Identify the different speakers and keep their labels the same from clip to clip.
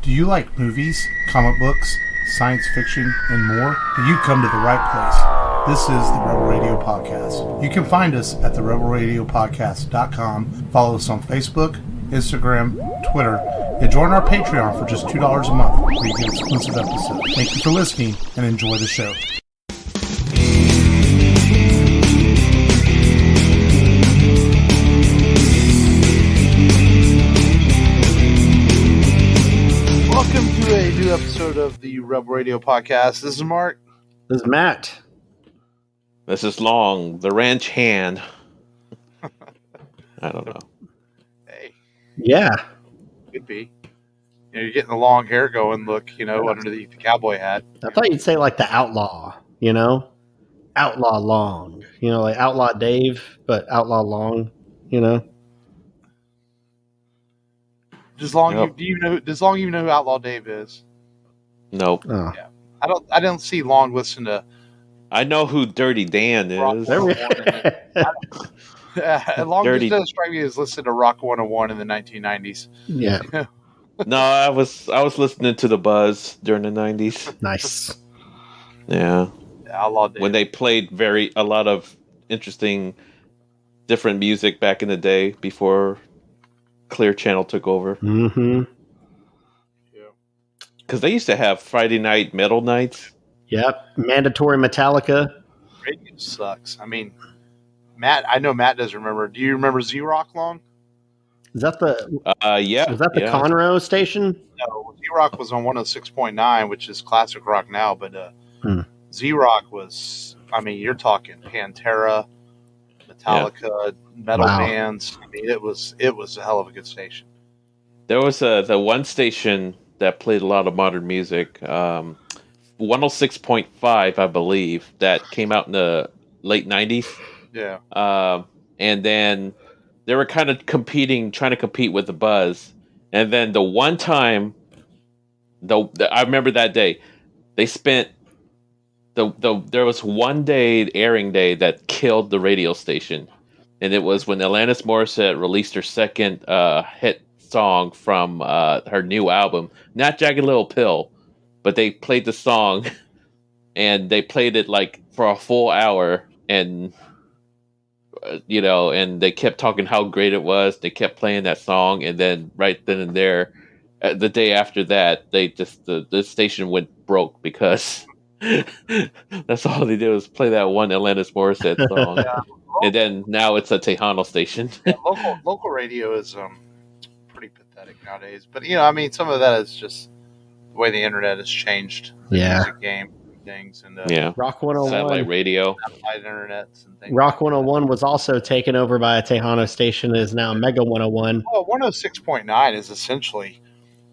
Speaker 1: Do you like movies, comic books, science fiction, and more? Then you've come to the right place. This is the Rebel Radio Podcast. You can find us at therebelradiopodcast.com. Follow us on Facebook, Instagram, Twitter, and join our Patreon for just $2 a month where you get exclusive episodes. Thank you for listening and enjoy the show. Welcome to a new episode of the Rebel Radio Podcast. This is Mark.
Speaker 2: This is Matt.
Speaker 3: This is Long, the ranch hand. I don't know.
Speaker 1: Hey.
Speaker 2: Yeah.
Speaker 1: Could be. You're getting the long hair going, look, underneath the cowboy hat.
Speaker 2: I thought you'd say like the outlaw, Outlaw Long. Like Outlaw Dave, but Outlaw Long,
Speaker 1: Does Long even know who Outlaw Dave is?
Speaker 3: Nope.
Speaker 2: Oh.
Speaker 1: Yeah. I don't see Long listen to
Speaker 3: I know who Dirty Dan is.
Speaker 2: There we
Speaker 1: Long
Speaker 3: Dirty.
Speaker 1: just doesn't strike me as listening to Rock 101 in the 1990s.
Speaker 2: Yeah.
Speaker 3: No, I was listening to the Buzz during the 90s.
Speaker 2: Nice.
Speaker 3: Yeah.
Speaker 1: Outlaw Dave.
Speaker 3: When they played a lot of interesting, different music back in the day before Clear Channel took over.
Speaker 2: Mm-hmm.
Speaker 3: Because they used to have Friday night metal nights.
Speaker 2: Yep. Mandatory Metallica.
Speaker 1: Radio sucks. I mean, I know Matt doesn't remember. Do you remember Z-Rock, Long?
Speaker 2: Is that the
Speaker 3: Yeah.
Speaker 2: is that the Conroe station?
Speaker 1: No, Z-Rock was on 106.9, which is classic rock now, but Z-Rock was, you're talking Pantera, Metallica, metal bands. I mean, it was a hell of a good station.
Speaker 3: There was the one station that played a lot of modern music, 106.5, I believe, that came out in the late 90s.
Speaker 1: Yeah.
Speaker 3: And then they were kind of trying to compete with the Buzz. And then the one time, I remember that day, they spent, there was one day, airing day, that killed the radio station. And it was when Alanis Morissette released her second hit song from her new album, not Jagged Little Pill, but they played the song, and they played it like for a full hour, and and they kept talking how great it was. They kept playing that song, and then right then and there, the day after that, they just the station went broke because that's all they did was play that one Alanis Morissette song.
Speaker 1: Yeah.
Speaker 3: And then now it's a Tejano station.
Speaker 1: Yeah, local radio is pretty pathetic nowadays. But some of that is just the way the internet has changed the music game and things, and
Speaker 2: Rock 101
Speaker 3: satellite radio,
Speaker 1: satellite internets and things.
Speaker 2: Rock 101 was also taken over by a Tejano station that is now Mega 101.
Speaker 1: Well, 106.9 is essentially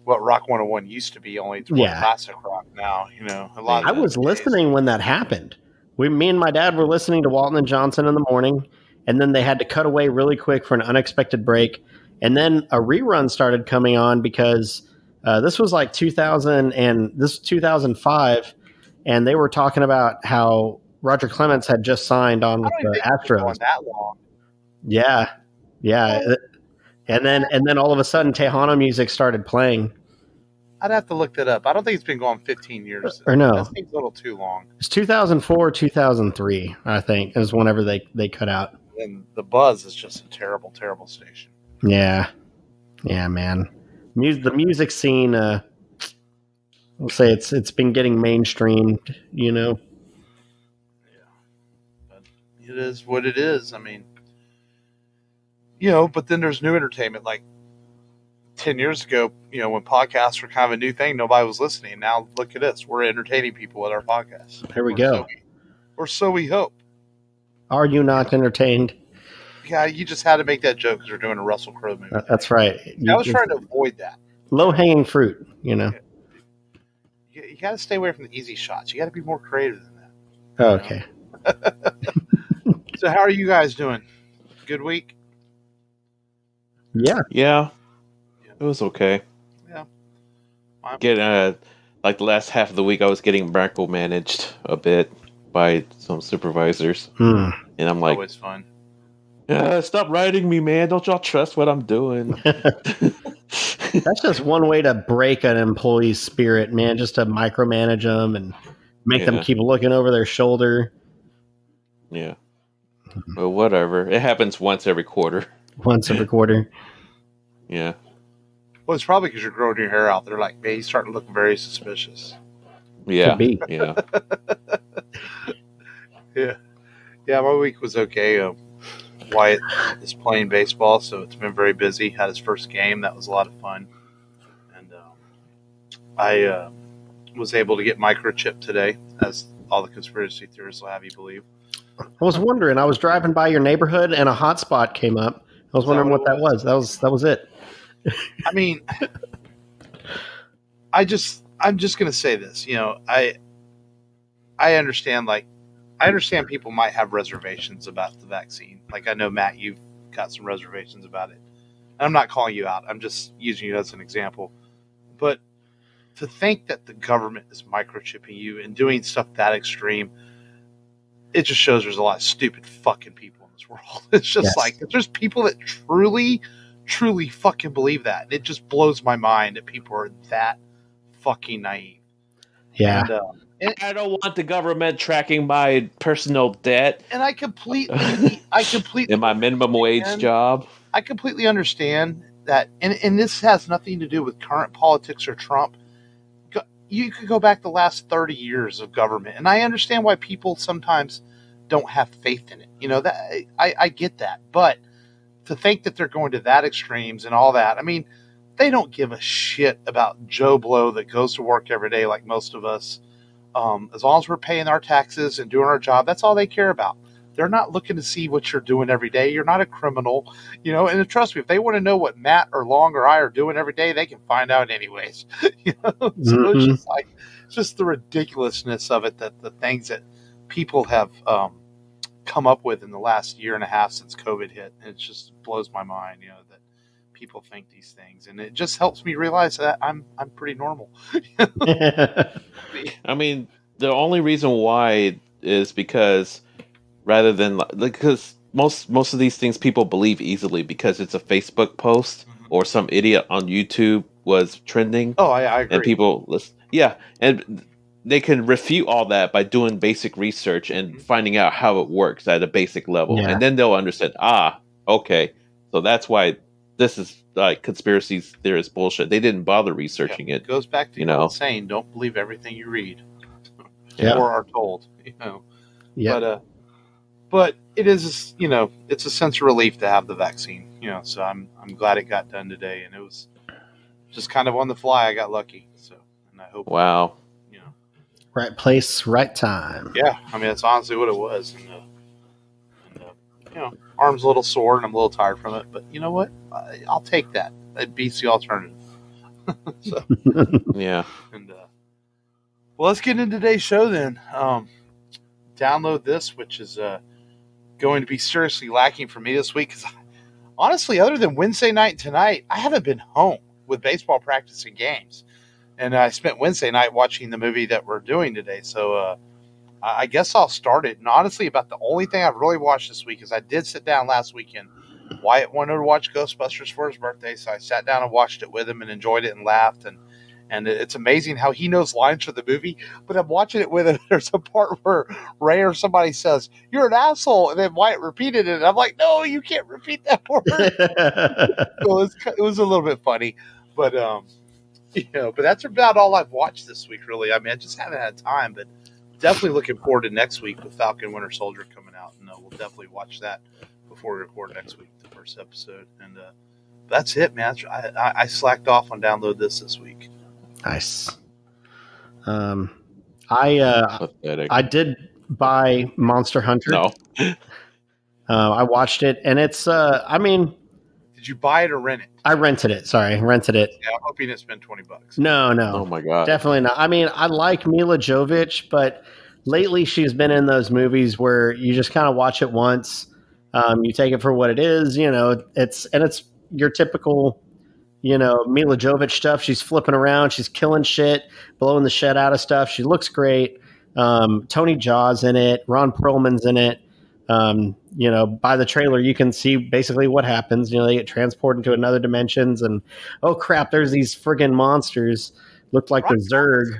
Speaker 1: what Rock 101 used to be, only it's more classic rock now. A lot.
Speaker 2: I was listening when that happened. Me and my dad were listening to Walton and Johnson in the morning, and then they had to cut away really quick for an unexpected break. And then a rerun started coming on because this was like 2000 and this was 2005, and they were talking about how Roger Clemens had just signed on with the Astros.
Speaker 1: That long.
Speaker 2: Yeah. And then all of a sudden Tejano music started playing.
Speaker 1: I'd have to look that up. I don't think it's been going 15 years.
Speaker 2: Or no.
Speaker 1: That seems a little too long.
Speaker 2: It's 2004, 2003, I think, is whenever they cut out.
Speaker 1: And the Buzz is just a terrible, terrible station.
Speaker 2: Yeah. Yeah, man. The music scene, I'll say it's been getting mainstreamed,
Speaker 1: Yeah. But it is what it is. But then there's new entertainment. Like 10 years ago, when podcasts were kind of a new thing, nobody was listening. Now look at us. We're entertaining people with our podcasts.
Speaker 2: Here we go.
Speaker 1: Or so we hope.
Speaker 2: Are you not entertained?
Speaker 1: Yeah, you just had to make that joke because we're doing a Russell Crowe movie.
Speaker 2: That's right.
Speaker 1: I was trying to avoid that.
Speaker 2: Low-hanging fruit,
Speaker 1: You got to stay away from the easy shots. You got to be more creative than that.
Speaker 2: Oh, okay.
Speaker 1: So how are you guys doing? Good week?
Speaker 2: Yeah.
Speaker 3: It was okay.
Speaker 1: Yeah.
Speaker 3: Like the last half of the week, I was getting micromanaged a bit by some supervisors, and I'm like,
Speaker 1: always fun.
Speaker 3: Stop writing me, man! Don't y'all trust what I'm doing?
Speaker 2: That's just one way to break an employee's spirit, man. Just to micromanage them and make them keep looking over their shoulder.
Speaker 3: Yeah. Well, whatever. It happens once every quarter.
Speaker 2: Once every quarter.
Speaker 3: Yeah.
Speaker 1: Well, it's probably because you're growing your hair out. They're like, man, he's starting to look very suspicious.
Speaker 3: Yeah.
Speaker 2: Could be.
Speaker 3: Yeah.
Speaker 1: Yeah. Yeah, my week was okay. Wyatt is playing baseball, so it's been very busy. Had his first game. That was a lot of fun. And I was able to get microchipped today, as all the conspiracy theorists will have you believe.
Speaker 2: I was wondering. I was driving by your neighborhood, and a hotspot came up. I was wondering what that was. That was it.
Speaker 1: I mean, I'm just going to say this. You know, I understand, like, I understand people might have reservations about the vaccine. Like, I know, Matt, you've got some reservations about it. And I'm not calling you out. I'm just using you as an example. But to think that the government is microchipping you and doing stuff that extreme, it just shows there's a lot of stupid fucking people in this world. It's just like, there's people that truly fucking believe that. And it just blows my mind that people are that fucking naive.
Speaker 2: Yeah.
Speaker 1: And,
Speaker 3: I don't want the government tracking my personal debt.
Speaker 1: And I completely
Speaker 3: in my minimum wage job.
Speaker 1: I completely understand that, and this has nothing to do with current politics or Trump. You could go back the last 30 years of government, and I understand why people sometimes don't have faith in it. You know, that I get that, but to think that they're going to that extremes and all that, I mean, they don't give a shit about Joe Blow that goes to work every day like most of us. As long as we're paying our taxes and doing our job, that's all they care about. They're not looking to see what you're doing every day. You're not a criminal, you know, and trust me, if they want to know what Matt or Long or I are doing every day, they can find out anyways. You know? So it's just like, it's just the ridiculousness of it, that the things that people have come up with in the last year and a half since COVID hit. It just blows my mind, you know, that people think these things, and it just helps me realize that I'm pretty normal.
Speaker 3: I mean, the only reason why is because most of these things people believe easily because it's a Facebook post or some idiot on YouTube was trending.
Speaker 1: Oh, I agree.
Speaker 3: And people listen. Yeah, and they can refute all that by doing basic research and finding out how it works at a basic level, and then they'll understand. Okay, so that's why this is like conspiracy theorist bullshit. They didn't bother researching it.
Speaker 1: It goes back to saying, don't believe everything you read or are told. You know, but it is, you know, it's a sense of relief to have the vaccine. You know, so I'm glad it got done today, and it was just kind of on the fly. I got lucky, so and I hope.
Speaker 3: Wow.
Speaker 1: You know,
Speaker 2: right place, right time.
Speaker 1: Yeah, I mean that's honestly what it was. And you know, arm's a little sore and I'm a little tired from it, but you know what? I'll take that. That beats the alternative. So,
Speaker 3: yeah.
Speaker 1: And well, let's get into today's show then. Download this, which is going to be seriously lacking for me this week because honestly, other than Wednesday night and tonight, I haven't been home with baseball practice and games, and I spent Wednesday night watching the movie that we're doing today. So I guess I'll start it. And honestly, about the only thing I've really watched this week is I did sit down last weekend. Wyatt wanted to watch Ghostbusters for his birthday, so I sat down and watched it with him and enjoyed it and laughed. And it's amazing how he knows lines for the movie, but I'm watching it with him. There's a part where Ray or somebody says, "You're an asshole," and then Wyatt repeated it. And I'm like, "No, you can't repeat that word." So it was a little bit funny, but you know, but that's about all I've watched this week, really. I mean, I just haven't had time, but definitely looking forward to next week with Falcon Winter Soldier coming out, and we'll definitely watch that before we record next week, the first episode. And that's it, man. I slacked off on Download this week.
Speaker 2: Nice. I did buy Monster Hunter.
Speaker 3: No.
Speaker 2: I watched it, and it's I mean,
Speaker 1: did you buy it or rent it?
Speaker 2: I rented it. Sorry, rented it.
Speaker 1: Yeah, I'm hoping to spend $20.
Speaker 2: No.
Speaker 3: Oh my god.
Speaker 2: Definitely not. I mean, I like Mila Jovovich, but lately she's been in those movies where you just kind of watch it once. You take it for what it is, you know. It's your typical, you know, Mila Jovovich stuff. She's flipping around, she's killing shit, blowing the shit out of stuff. She looks great. Tony Jaa's in it. Ron Perlman's in it. By the trailer, you can see basically what happens. They get transported into another dimensions, and oh crap, there's these friggin' monsters. Looked like the Zerg.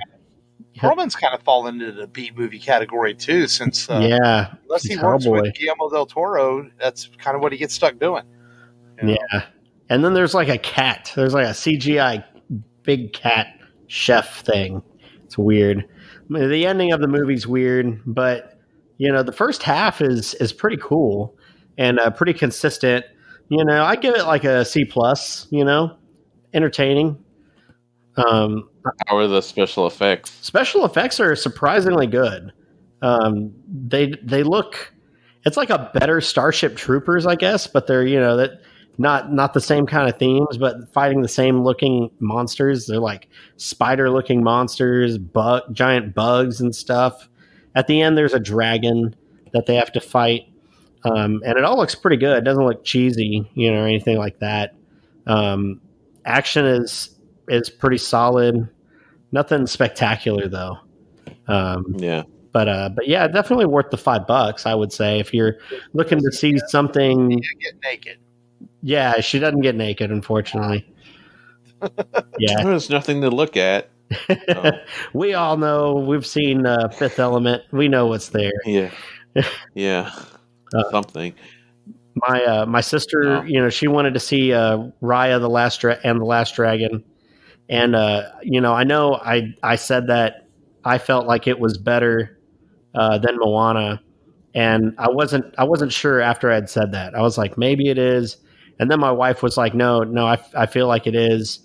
Speaker 1: Perlman's kind of fallen into the B movie category too, since unless he works with Guillermo del Toro, that's kind of what he gets stuck doing.
Speaker 2: Yeah, and then there's like a cat. There's like a CGI big cat chef thing. It's weird. I mean, the ending of the movie's weird, but the first half is pretty cool and pretty consistent. I give it like a C+. Entertaining.
Speaker 3: How are the special effects?
Speaker 2: Special effects are surprisingly good. They look. It's like a better Starship Troopers, I guess, but they're that not the same kind of themes, but fighting the same looking monsters. They're like spider looking monsters, giant bugs and stuff. At the end, there's a dragon that they have to fight, and it all looks pretty good. It doesn't look cheesy, or anything like that. Action is pretty solid. Nothing spectacular though. But yeah, definitely worth the $5. I would say if you're looking to see something.
Speaker 1: You get naked.
Speaker 2: Yeah, she doesn't get naked, unfortunately. Yeah,
Speaker 3: there's nothing to look at.
Speaker 2: We all know. We've seen Fifth Element. We know what's there.
Speaker 3: Yeah. Something.
Speaker 2: My sister, she wanted to see Raya the Last Dragon, and I know I said that I felt like it was better than Moana, and I wasn't sure after I'd said that. I was like, maybe it is, and then my wife was like, no, I feel like it is,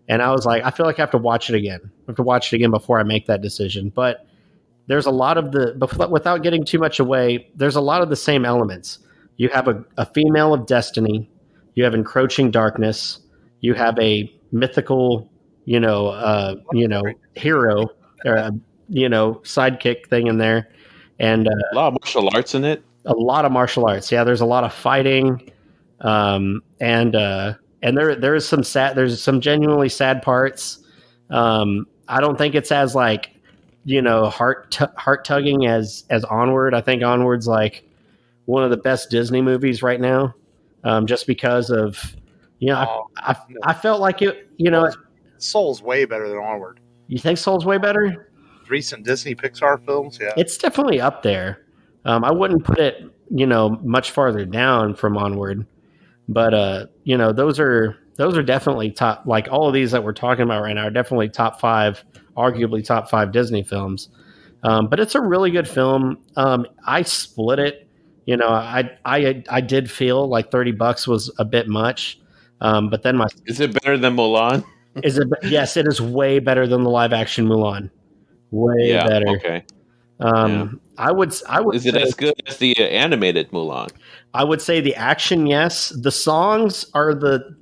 Speaker 2: and I was like, I feel like I have to watch it again. I have to watch it again before I make that decision. But there's a lot of without getting too much away, there's a lot of the same elements. You have a female of destiny. You have encroaching darkness. You have a mythical, hero, or sidekick thing in there, and
Speaker 3: a lot of martial arts in it.
Speaker 2: A lot of martial arts. Yeah, there's a lot of fighting, and there is some sad. There's some genuinely sad parts. I don't think it's as like, heart tugging as Onward. I think Onward's like one of the best Disney movies right now, just because of I felt like it.
Speaker 1: Soul's way better than Onward.
Speaker 2: You think Soul's way better?
Speaker 1: Recent Disney Pixar films, yeah,
Speaker 2: it's definitely up there. I wouldn't put it much farther down from Onward, but those are definitely top. Like all of these that we're talking about right now are definitely top 5, arguably top 5 Disney films. But it's a really good film. I split it. I did feel like $30 was a bit much, but then
Speaker 3: is it better than Mulan?
Speaker 2: Yes, it is way better than the live action Mulan. Way better.
Speaker 3: Okay.
Speaker 2: I would.
Speaker 3: Is it as good as the animated Mulan?
Speaker 2: I would say the action, yes. The songs are the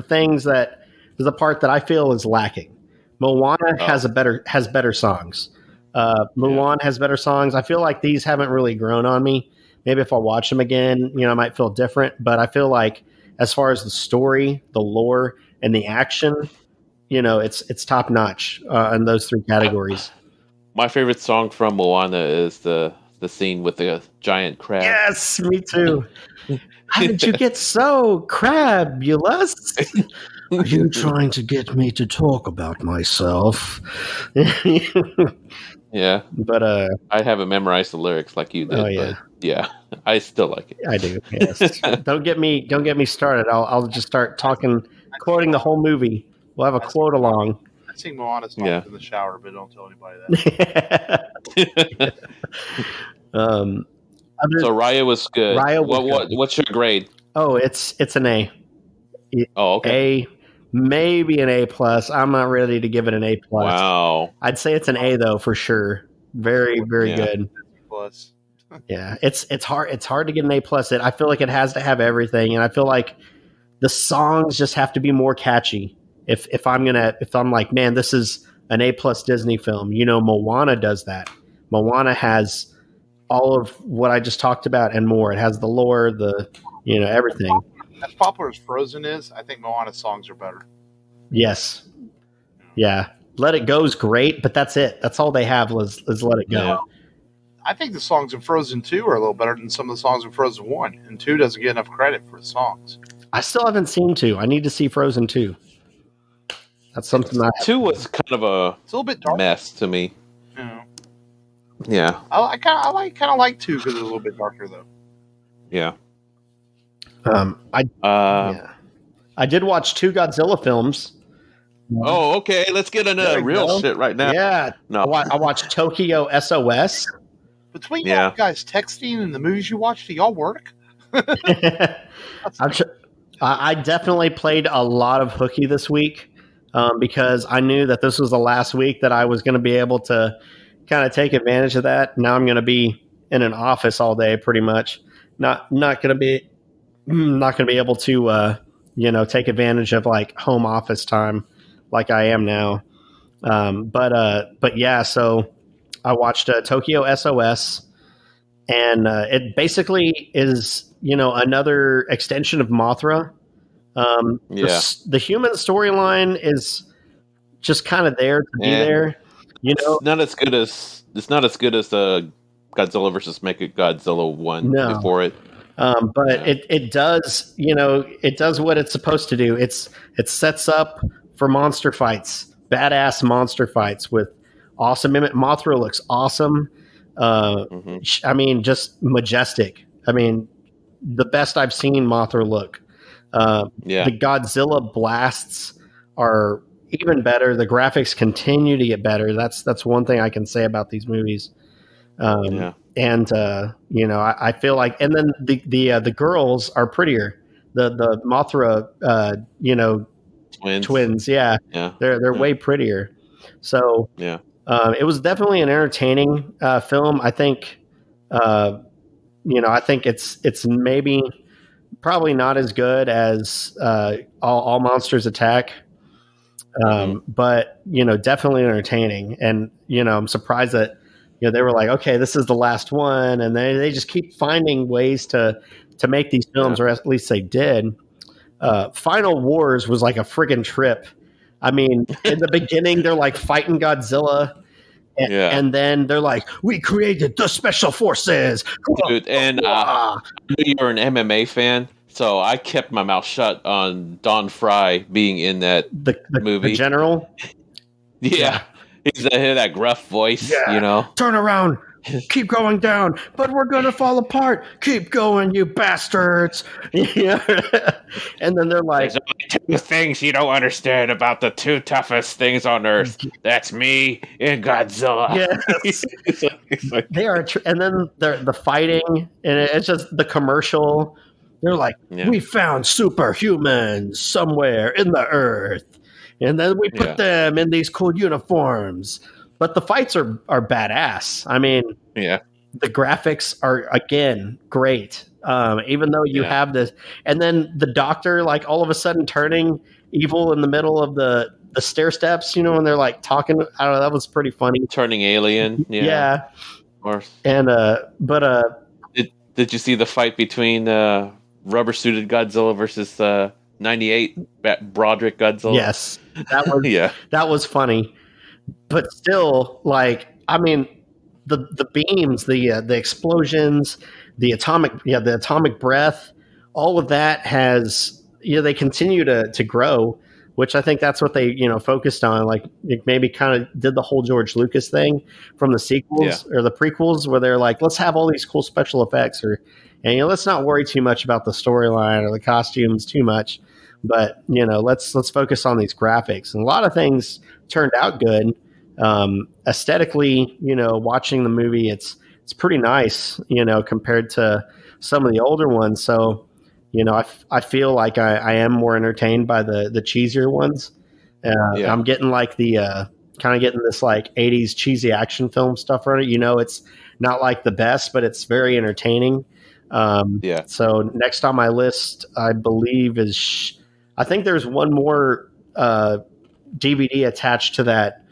Speaker 2: things that is the part that I feel is lacking. Moana has better songs. Mulan has better songs. I feel like these haven't really grown on me. Maybe if I watch them again, I might feel different. But I feel like as far as the story, the lore, and the action, it's top notch in those 3 categories.
Speaker 3: My favorite song from Moana is the scene with the giant crab.
Speaker 2: Yes, me too. How did you get so crabulous? Are you trying to get me to talk about myself?
Speaker 3: Yeah,
Speaker 2: but
Speaker 3: I haven't memorized the lyrics like you did.
Speaker 2: Oh yeah,
Speaker 3: but yeah, I still like it.
Speaker 2: I do. Yes. Don't get me started. I'll just start quoting the whole movie. We'll have a quote along.
Speaker 1: I sing Moana songs in the shower, but don't tell anybody that.
Speaker 3: So Raya was good. What's your grade?
Speaker 2: Oh, it's an A.
Speaker 3: Oh, okay.
Speaker 2: A, maybe an A+. I'm not ready to give it an A+.
Speaker 3: Wow.
Speaker 2: I'd say it's an A though for sure. Very, very good.
Speaker 1: Plus.
Speaker 2: Yeah, it's hard to get an A+. I feel like it has to have everything, and I feel like the songs just have to be more catchy. If I'm like, man, this is an A+ Disney film. Moana does that. Moana has all of what I just talked about and more. It has the lore, the everything.
Speaker 1: As popular as Frozen is, I think Moana's songs are better.
Speaker 2: Yes. Yeah. Let It Go's great, but that's it. That's all they have is Let It Go.
Speaker 1: I think the songs in Frozen 2 are a little better than some of the songs in Frozen 1, and 2 doesn't get enough credit for the songs.
Speaker 2: I still haven't seen 2. I need to see Frozen 2. That's something that
Speaker 3: 2 was kind of
Speaker 1: it's a little bit dark.
Speaker 3: Mess to me.
Speaker 1: Yeah. I kind of like 2 because it's a little bit darker though.
Speaker 3: Yeah.
Speaker 2: I did watch 2 Godzilla films.
Speaker 3: Oh, okay. Let's get into real shit right now.
Speaker 2: Yeah.
Speaker 3: No.
Speaker 2: I watched Tokyo SOS.
Speaker 1: Between y'all guys texting and the movies you watch, do y'all work?
Speaker 2: I definitely played a lot of hooky this week because I knew that this was the last week that I was going to be able to kind of take advantage of that. Now I'm going to be in an office all day, pretty much. Not going to be able to take advantage of like home office time like I am now. But yeah, so I watched Tokyo SOS, and it basically is another extension of Mothra. The human storyline is just kind of there to be there.
Speaker 3: It's not as good as Godzilla versus Mechagodzilla 1 before it.
Speaker 2: But it does what it's supposed to do. It sets up for monster fights, badass monster fights with awesome. Mothra looks awesome. I mean, just majestic. I mean, the best I've seen Mothra look. The Godzilla blasts are even better. The graphics continue to get better. That's one thing I can say about these movies. And I feel like, and then the girls are prettier. The Mothra, twins. Yeah. They're way prettier. So it was definitely an entertaining film. I think, I think it's maybe probably not as good as All Monsters Attack. But definitely entertaining. And I'm surprised that they were like, okay, this is the last one, and they just keep finding ways to make these films, or at least they did. Final Wars was like a friggin' trip. I mean, in the beginning, they're like fighting Godzilla, and then they're like, we created the special forces.
Speaker 3: Dude, and I knew you were an MMA fan, so I kept my mouth shut on Don Fry being in that movie.
Speaker 2: The general?
Speaker 3: Yeah. He's that gruff voice,
Speaker 2: Turn around. Keep going down, but we're going to fall apart. Keep going, you bastards. And then they're like,
Speaker 3: there's only 2 things you don't understand about the 2 toughest things on Earth. That's me and Godzilla.
Speaker 2: Yes. They are, and then the fighting, and it's just the commercial. They're like, we found superhumans somewhere in the Earth. And then we put them in these cool uniforms. But the fights are badass. I mean, the graphics are, again, great. Even though you have this. And then the doctor, like, all of a sudden turning evil in the middle of the stair steps, and they're, like, talking. I don't know. That was pretty funny.
Speaker 3: Turning alien. Yeah. Of course.
Speaker 2: And,
Speaker 3: Did you see the fight between rubber-suited Godzilla versus 98 Broderick Godzilla?
Speaker 2: Yes. That was that was funny. But still, like, I mean, the beams, the explosions, the atomic breath, all of that has they continue to grow, which I think that's what they focused on. Like, maybe kind of did the whole George Lucas thing from the sequels or the prequels, where they're like, let's have all these cool special effects, and let's not worry too much about the storyline or the costumes too much. But let's focus on these graphics, and a lot of things turned out good. Aesthetically, watching the movie, it's pretty nice, compared to some of the older ones. So, I feel like I am more entertained by the cheesier ones. I'm getting like the kind of getting this like 80s cheesy action film stuff on it. It's not like the best, but it's very entertaining. So next on my list, I believe I think there's one more DVD attached to that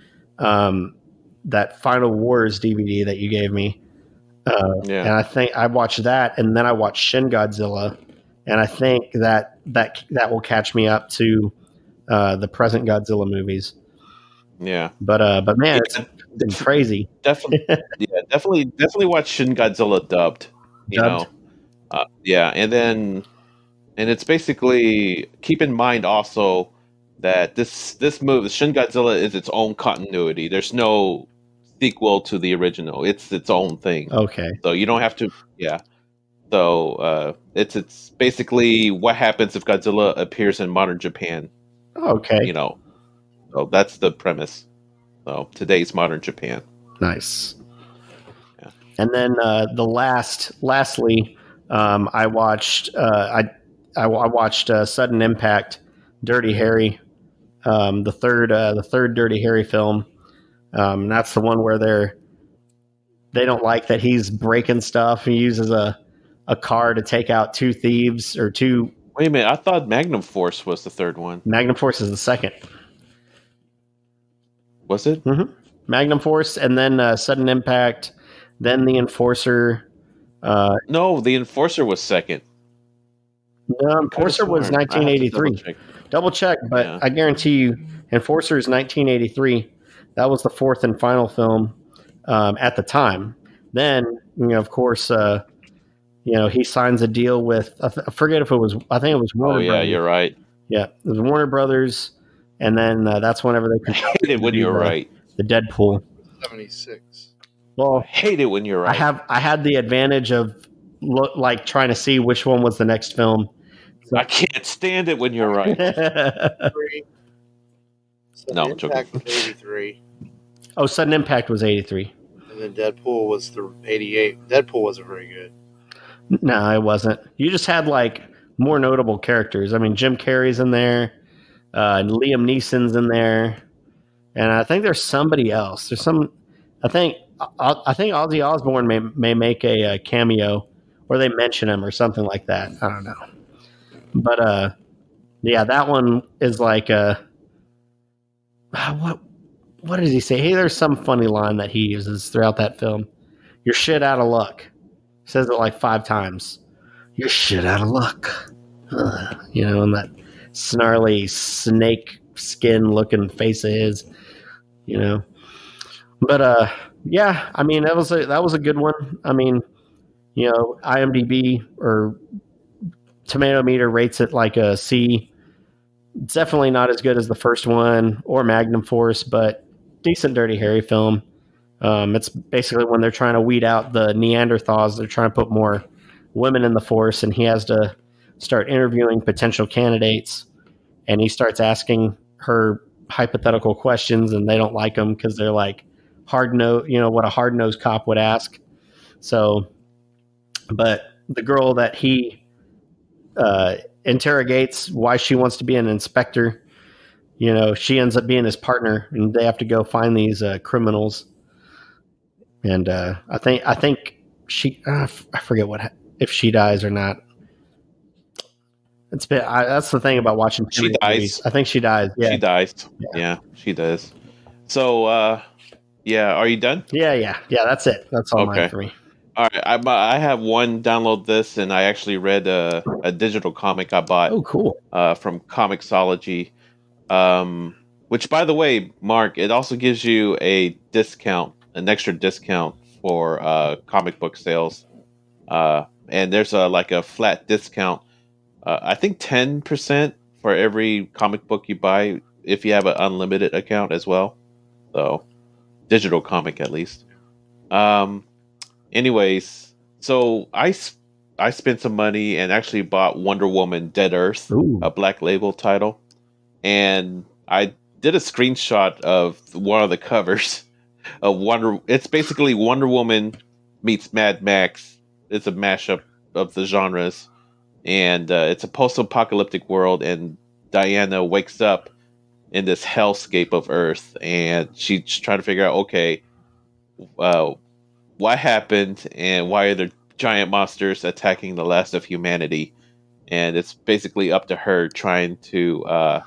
Speaker 2: Final Wars DVD that you gave me. And I think I watched that, and then I watched Shin Godzilla, and I think that will catch me up to the present Godzilla movies.
Speaker 3: Yeah.
Speaker 2: But man, it's been crazy.
Speaker 3: Definitely. definitely watch Shin Godzilla dubbed. You know, and it's basically, keep in mind also that this movie, Shin Godzilla, is its own continuity. There's no sequel to the original. It's its own thing.
Speaker 2: Okay.
Speaker 3: So you don't have to. Yeah. So it's basically what happens if Godzilla appears in modern Japan.
Speaker 2: Okay.
Speaker 3: You know. So that's the premise. So today's modern Japan.
Speaker 2: Nice. Yeah. And then lastly, I watched I watched Sudden Impact, Dirty Harry, the third Dirty Harry film. That's the one where they don't like that he's breaking stuff. He uses a car to take out two thieves or two.
Speaker 3: Wait a minute, I thought Magnum Force was the third one.
Speaker 2: Magnum Force is the second.
Speaker 3: Was it?
Speaker 2: Mm-hmm. Magnum Force, and then Sudden Impact, then The Enforcer.
Speaker 3: No, The Enforcer was second.
Speaker 2: No, Enforcer was 1983. Double check, but yeah. I guarantee you, Enforcer is 1983. That was the fourth and final film at the time. Then, of course, he signs a deal with, I forget if it was, I think it was Warner Brothers.
Speaker 3: Oh, yeah, you're right.
Speaker 2: Yeah, it was Warner Brothers, and then that's whenever they...
Speaker 3: I hate it when you're right.
Speaker 2: The Deadpool.
Speaker 1: 76.
Speaker 2: Well,
Speaker 3: I hate it when you're right.
Speaker 2: I had the advantage of trying to see which one was the next film. So.
Speaker 3: I can't stand it when you're right. No, I'm joking.
Speaker 1: Impact was 83.
Speaker 2: Oh, Sudden Impact was 83.
Speaker 1: And then Deadpool was the 88. Deadpool wasn't very good.
Speaker 2: No, it wasn't. You just had more notable characters. I mean, Jim Carrey's in there, and Liam Neeson's in there, and I think there's somebody else. There's some. I think Ozzy Osbourne may make a cameo, or they mention him or something like that. I don't know. But yeah, that one is like what does he say? Hey, there's some funny line that he uses throughout that film. You're shit out of luck. He says it like 5 times. You're shit out of luck. And that snarly snake skin looking face of his. But yeah, I mean that was a good one. I mean, IMDb or Tomato Meter rates it like a C. It's definitely not as good as the first one or Magnum Force, but decent Dirty Harry film. It's basically when they're trying to weed out the Neanderthals, they're trying to put more women in the force, and he has to start interviewing potential candidates, and he starts asking her hypothetical questions, and they don't like them because they're like what a hard-nosed cop would ask. So, but the girl that he interrogates why she wants to be an inspector, she ends up being his partner, and they have to go find these criminals. And I think she, I forget if she dies or not. That's the thing about watching.
Speaker 3: She dies.
Speaker 2: Movies. I think she dies. Yeah.
Speaker 3: She dies. Yeah, she does. So, yeah, are you done?
Speaker 2: Yeah. That's it. That's all mine for me.
Speaker 3: All right, I have one download this, and I actually read a digital comic I bought.
Speaker 2: Oh, cool!
Speaker 3: From Comixology, which, by the way, Mark, it also gives you an extra discount for comic book sales, and there's a flat discount. I think 10% for every comic book you buy if you have an unlimited account as well. So, digital comic at least. Anyways, so I spent some money and actually bought Wonder Woman Dead Earth, a Black Label title. And I did a screenshot of one of the covers of It's basically Wonder Woman meets Mad Max. It's a mashup of the genres. And it's a post-apocalyptic world, and Diana wakes up in this hellscape of Earth. And she's trying to figure out, okay, what happened and why are there giant monsters attacking the last of humanity? And it's basically up to her trying to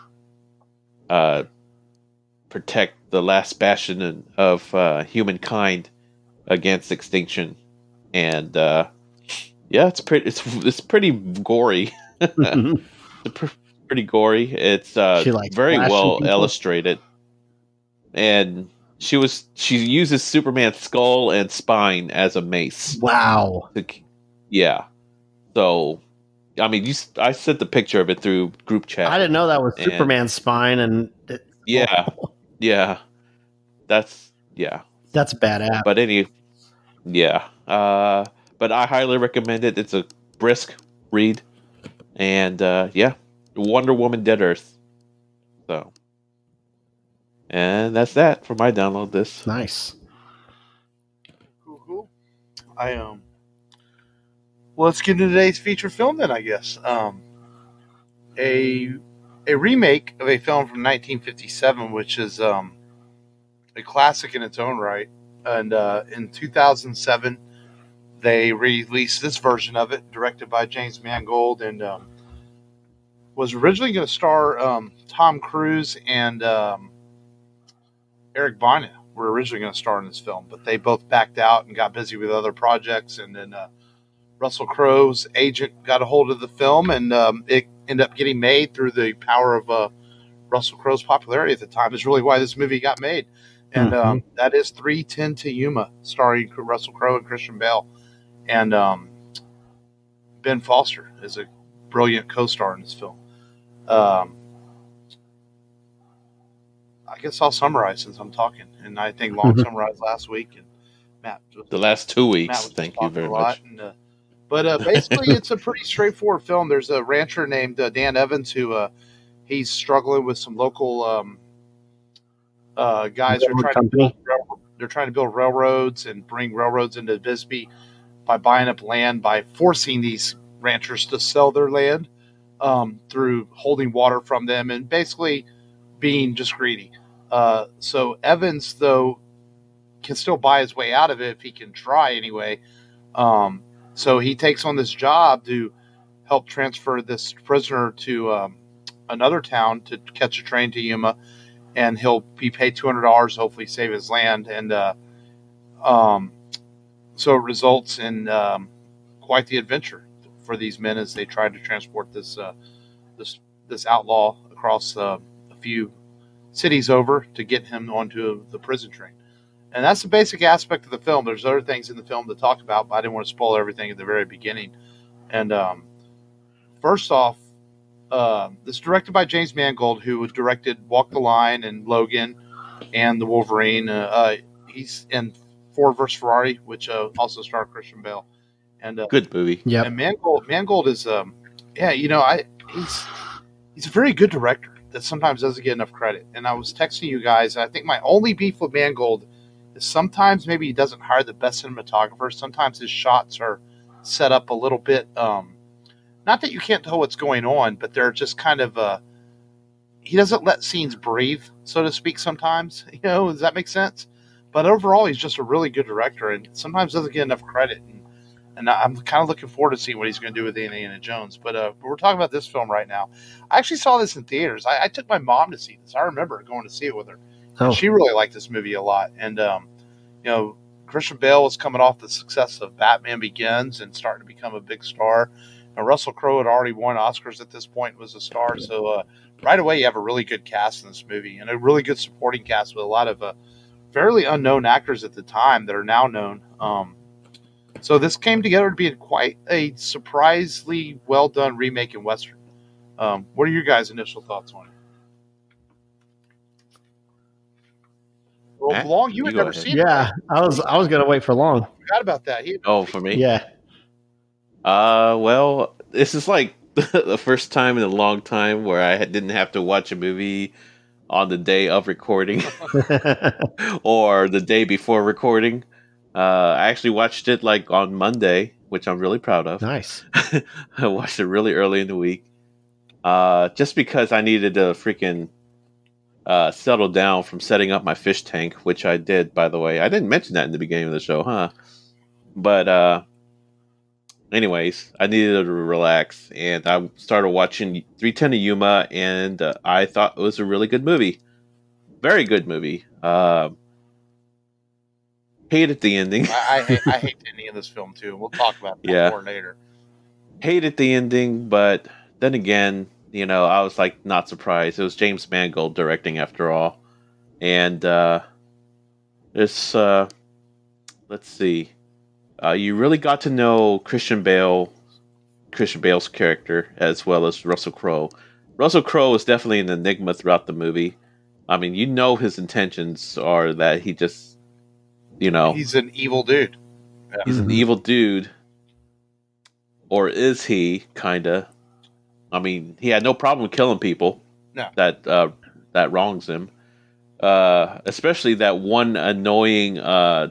Speaker 3: protect the last bastion of humankind against extinction. And yeah, it's pretty gory. It's pretty gory. It's very well illustrated, and She uses Superman's skull and spine as a mace.
Speaker 2: Wow.
Speaker 3: Yeah. So, I mean, I sent the picture of it through group chat.
Speaker 2: I didn't know that was Superman's spine, and
Speaker 3: yeah. That's
Speaker 2: badass.
Speaker 3: But but I highly recommend it. It's a brisk read, and Wonder Woman Dead Earth. So, and that's that for my download this.
Speaker 2: Nice.
Speaker 1: Cool. Well, let's get into today's feature film then, I guess. A remake of a film from 1957, which is a classic in its own right. And in 2007, they released this version of it, directed by James Mangold, and was originally going to star Tom Cruise and Eric Bana were originally going to star in this film, but they both backed out and got busy with other projects. And then Russel Crowe's agent got a hold of the film, and it ended up getting made through the power of Russell Crowe's popularity at the time. Is really why this movie got made. And that is 3:10 to Yuma, starring Russell Crowe and Christian Bale. And Ben Foster is a brilliant co-star in this film. I guess I'll summarize since I'm talking. And I think Long summarized last week. And Matt.
Speaker 3: The last 2 weeks. Thank you very much.
Speaker 1: But basically, it's a pretty straightforward film. There's a rancher named Dan Evans who he's struggling with some local guys who are trying to build railroads and bring railroads into Bisbee by buying up land, by forcing these ranchers to sell their land through holding water from them and basically being just greedy. So Evans, though, can still buy his way out of it if he can try anyway. So he takes on this job to help transfer this prisoner to another town to catch a train to Yuma, and he'll be paid $200, hopefully save his land. And so it results in quite the adventure for these men as they try to transport this outlaw across a few cities over to get him onto the prison train. And that's the basic aspect of the film. There's other things in the film to talk about, but I didn't want to spoil everything at the very beginning. And first off, this is directed by James Mangold, who directed Walk the Line and Logan and The Wolverine. He's in Ford vs. Ferrari, which also starred Christian Bale. And
Speaker 3: good movie.
Speaker 1: Yeah. And Mangold is, he's a very good director that sometimes doesn't get enough credit. And I was texting you guys, I think my only beef with Mangold is sometimes maybe he doesn't hire the best cinematographer. Sometimes his shots are set up a little bit, not that you can't tell what's going on, but they're just kind of, he doesn't let scenes breathe, so to speak, sometimes. Does that make sense? But overall, he's just a really good director and sometimes doesn't get enough credit. And I'm kind of looking forward to seeing what he's going to do with Indiana Jones. But we're talking about this film right now. I actually saw this in theaters. I took my mom to see this. I remember going to see it with her. Oh. And she really liked this movie a lot. And, Christian Bale was coming off the success of Batman Begins and starting to become a big star. And Russell Crowe had already won Oscars at this point, was a star. So right away, you have a really good cast in this movie and a really good supporting cast with a lot of fairly unknown actors at the time that are now known. So this came together to be quite a surprisingly well-done remake in Western. What are your guys' initial thoughts on it? Well, Long, you had never seen it.
Speaker 2: Yeah, I was going to wait for Long.
Speaker 1: I forgot about that.
Speaker 3: For me?
Speaker 2: Yeah.
Speaker 3: Well, this is like the first time in a long time where I didn't have to watch a movie on the day of recording or the day before recording. I actually watched it like on Monday, which I'm really proud of.
Speaker 2: Nice.
Speaker 3: I watched it really early in the week, just because I needed to freaking settle down from setting up my fish tank, which I did, by the way. I didn't mention that in the beginning of the show, huh? But anyways, I needed to relax, and I started watching 3:10 to Yuma, and I thought it was a really good movie. Very good movie. Hated the ending.
Speaker 1: I hate the ending of this film too. We'll talk about that more later.
Speaker 3: Hated the ending, but then again, I was like not surprised. It was James Mangold directing after all, and It's let's see. You really got to know Christian Bale's character as well as Russell Crowe. Russell Crowe is definitely an enigma throughout the movie. I mean, his intentions are that he just,
Speaker 1: he's an evil dude.
Speaker 3: Yeah. He's an evil dude, or is he? Kinda. I mean, he had no problem killing people.
Speaker 1: No.
Speaker 3: That wrongs him. Especially that one annoying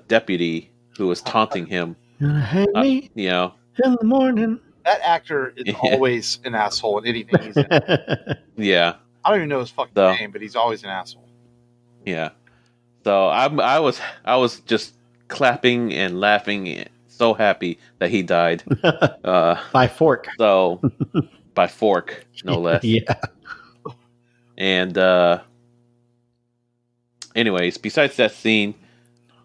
Speaker 3: deputy who was taunting him.
Speaker 2: Hang me, in the morning.
Speaker 1: That actor is always an asshole in anything he's in.
Speaker 3: Yeah.
Speaker 1: I don't even know his fucking name, but he's always an asshole.
Speaker 3: Yeah. So I was just clapping and laughing, so happy that he died.
Speaker 2: By fork.
Speaker 3: So by fork, no less.
Speaker 2: Yeah.
Speaker 3: And anyways, besides that scene,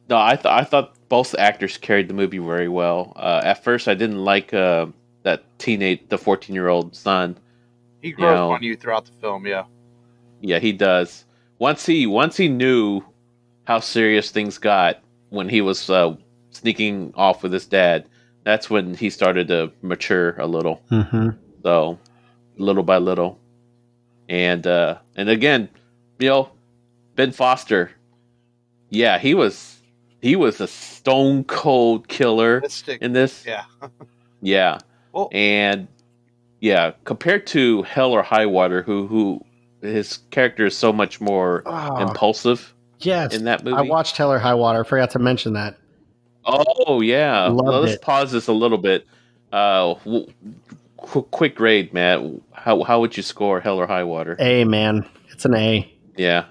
Speaker 3: no, I thought both actors carried the movie very well. At first, I didn't like the 14-year-old son.
Speaker 1: He grows on you throughout the film, yeah.
Speaker 3: Yeah, he does. Once he knew how serious things got when he was sneaking off with his dad, that's when he started to mature a little.
Speaker 2: Mm-hmm.
Speaker 3: So, little by little, and again, Ben Foster, yeah, he was a stone cold killer in this.
Speaker 1: Yeah.
Speaker 3: Yeah.
Speaker 1: Well,
Speaker 3: and yeah, compared to Hell or High Water, who his character is so much more impulsive.
Speaker 2: Yes,
Speaker 3: in that movie.
Speaker 2: I watched Hell or High Water. I forgot to mention that.
Speaker 3: Oh yeah, let's pause this a little bit. Quick grade, Matt. How would you score Hell or High Water?
Speaker 2: A, man, it's an A.
Speaker 3: Yeah.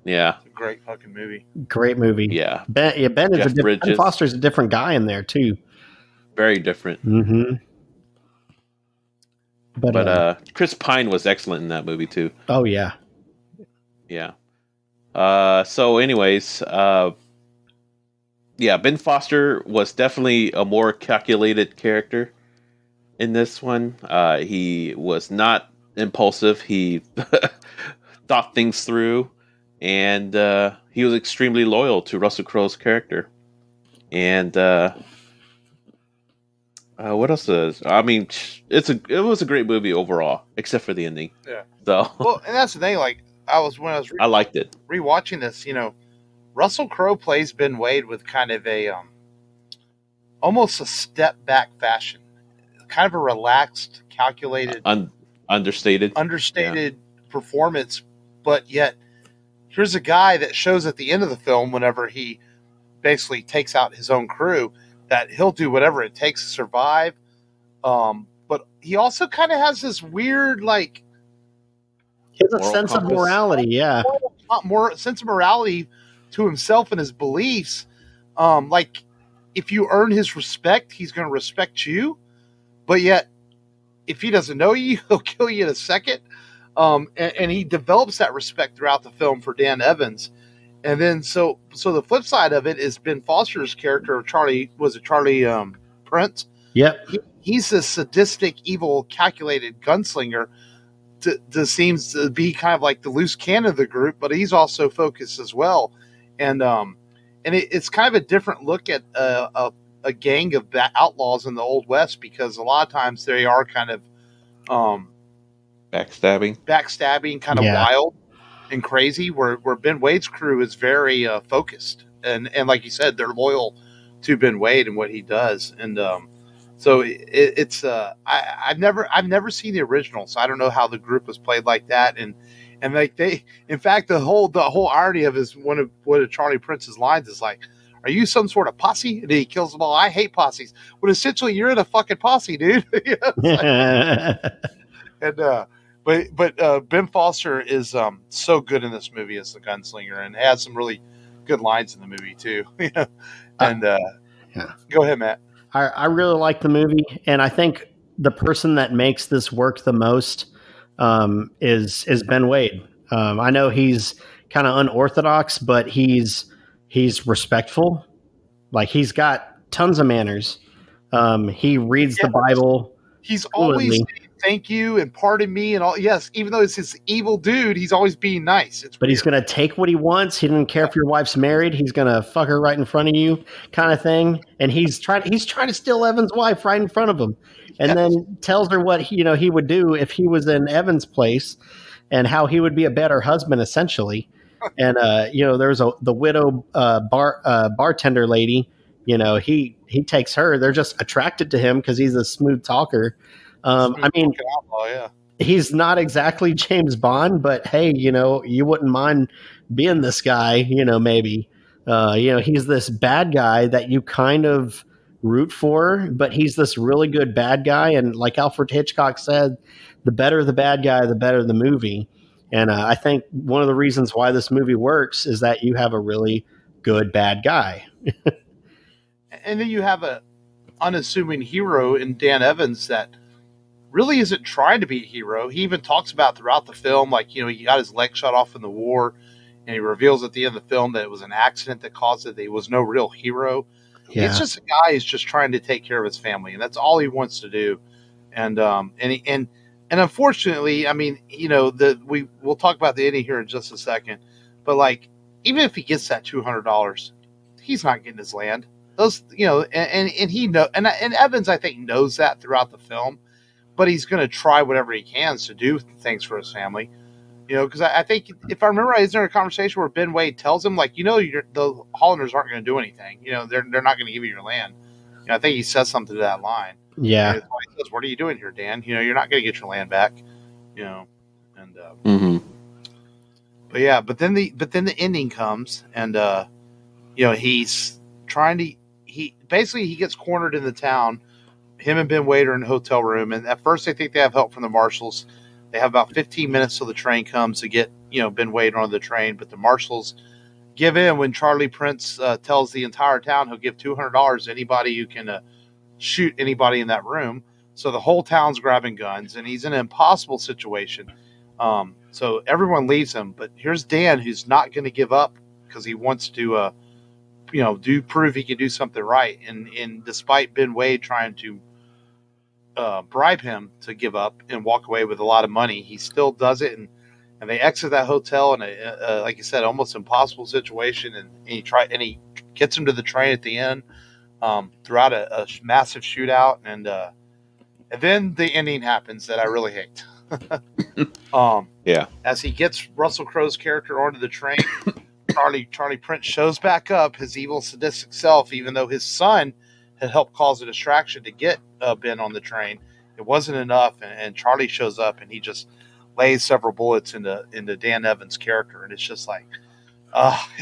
Speaker 1: It's a great fucking movie.
Speaker 2: Great movie.
Speaker 3: Yeah.
Speaker 2: Ben is Ben Foster's a different guy in there too.
Speaker 3: Very different.
Speaker 2: Mm-hmm.
Speaker 3: But Chris Pine was excellent in that movie too.
Speaker 2: Oh yeah.
Speaker 3: Yeah. So anyways, Ben Foster was definitely a more calculated character in this one. He was not impulsive. He thought things through, and he was extremely loyal to Russell Crowe's character. And what else is? I mean, it was a great movie overall, except for the ending.
Speaker 1: Yeah.
Speaker 3: So
Speaker 1: well, and that's the thing. Like I
Speaker 3: liked it.
Speaker 1: Rewatching this, Russell Crowe plays Ben Wade with kind of a almost a step back fashion, kind of a relaxed, calculated,
Speaker 3: understated
Speaker 1: performance. But yet, here's a guy that shows at the end of the film, whenever he basically takes out his own crew, that he'll do whatever it takes to survive. But he also kind of has this weird, like,
Speaker 2: he has a sense of morality, yeah.
Speaker 1: More sense of morality to himself and his beliefs. Like, if you earn his respect, he's going to respect you. But yet, if he doesn't know you, he'll kill you in a second. And he develops that respect throughout the film for Dan Evans. And then, so the flip side of it is Ben Foster's character of Charlie Prince?
Speaker 2: Yep.
Speaker 1: He's a sadistic, evil, calculated gunslinger. Seems to be kind of like the loose cannon of the group, but he's also focused as well. And it's kind of a different look at a gang of outlaws in the Old West, because a lot of times they are kind of backstabbing, kind of wild and crazy. Where Ben Wade's crew is very focused, and like you said, they're loyal to Ben Wade and what he does. And so it's I've never seen the original, so I don't know how the group was played like that. And like in fact, the whole irony of one of Charlie Prince's lines is like, "Are you some sort of posse?" And he kills them all. I hate posses. But essentially, you're in a fucking posse, dude. But Ben Foster is so good in this movie as the gunslinger, and has some really good lines in the movie too. And go ahead, Matt.
Speaker 2: I really like the movie, and I think the person that makes this work the most is Ben Wade. I know he's kind of unorthodox, but he's respectful. Like, he's got tons of manners. He reads the Bible.
Speaker 1: He's always thank you and pardon me and all. Yes, even though it's this evil dude, he's always being nice.
Speaker 2: But he's going to take what he wants. He doesn't care if your wife's married. He's going to fuck her right in front of you, kind of thing. And he's trying to steal Evan's wife right in front of him, and then tells her what he would do if he was in Evan's place, and how he would be a better husband, essentially. And there's the widow bartender lady. He takes her. They're just attracted to him because he's a smooth talker. I mean, he's not exactly James Bond, but hey, you wouldn't mind being this guy, maybe. He's this bad guy that you kind of root for, but he's this really good bad guy. And like Alfred Hitchcock said, the better the bad guy, the better the movie. And I think one of the reasons why this movie works is that you have a really good bad guy.
Speaker 1: And then you have a unassuming hero in Dan Evans that really isn't trying to be a hero. He even talks about throughout the film, like, he got his leg shot off in the war, and he reveals at the end of the film that it was an accident that caused it. That he was no real hero. Yeah. It's just a guy who's just trying to take care of his family, and that's all he wants to do. And unfortunately, I mean, we'll talk about the ending here in just a second, but like, even if he gets that $200, he's not getting his land. Those, and he know, and Evans, I think, knows that throughout the film, but he's going to try whatever he can to do things for his family, because I think, if I remember right, is there a conversation where Ben Wade tells him, like, the Hollanders aren't going to do anything, they're not going to give you your land. I think he says something to that line.
Speaker 2: Yeah.
Speaker 1: And he says, "What are you doing here, Dan? You're not going to get your land back." But then the ending comes, and he's trying to. He gets cornered in the town. Him and Ben Wade are in a hotel room, and at first they think they have help from the marshals. They have about 15 minutes till the train comes to get Ben Wade on the train, but the marshals give in when Charlie Prince tells the entire town he'll give $200 to anybody who can shoot anybody in that room. So the whole town's grabbing guns, and he's in an impossible situation. So everyone leaves him, but here's Dan, who's not going to give up because he wants to, prove he can do something right. And despite Ben Wade trying to bribe him to give up and walk away with a lot of money, he still does it. And they exit that hotel in a like you said, almost impossible situation. And he gets him to the train at the end. Throughout a massive shootout, and then the ending happens that I really hate. As he gets Russell Crowe's character onto the train, Charlie Prince shows back up his evil, sadistic self, even though his son had helped cause a distraction to get Ben on the train. It wasn't enough, and Charlie shows up, and he just lays several bullets into Dan Evans' character, and it's just like,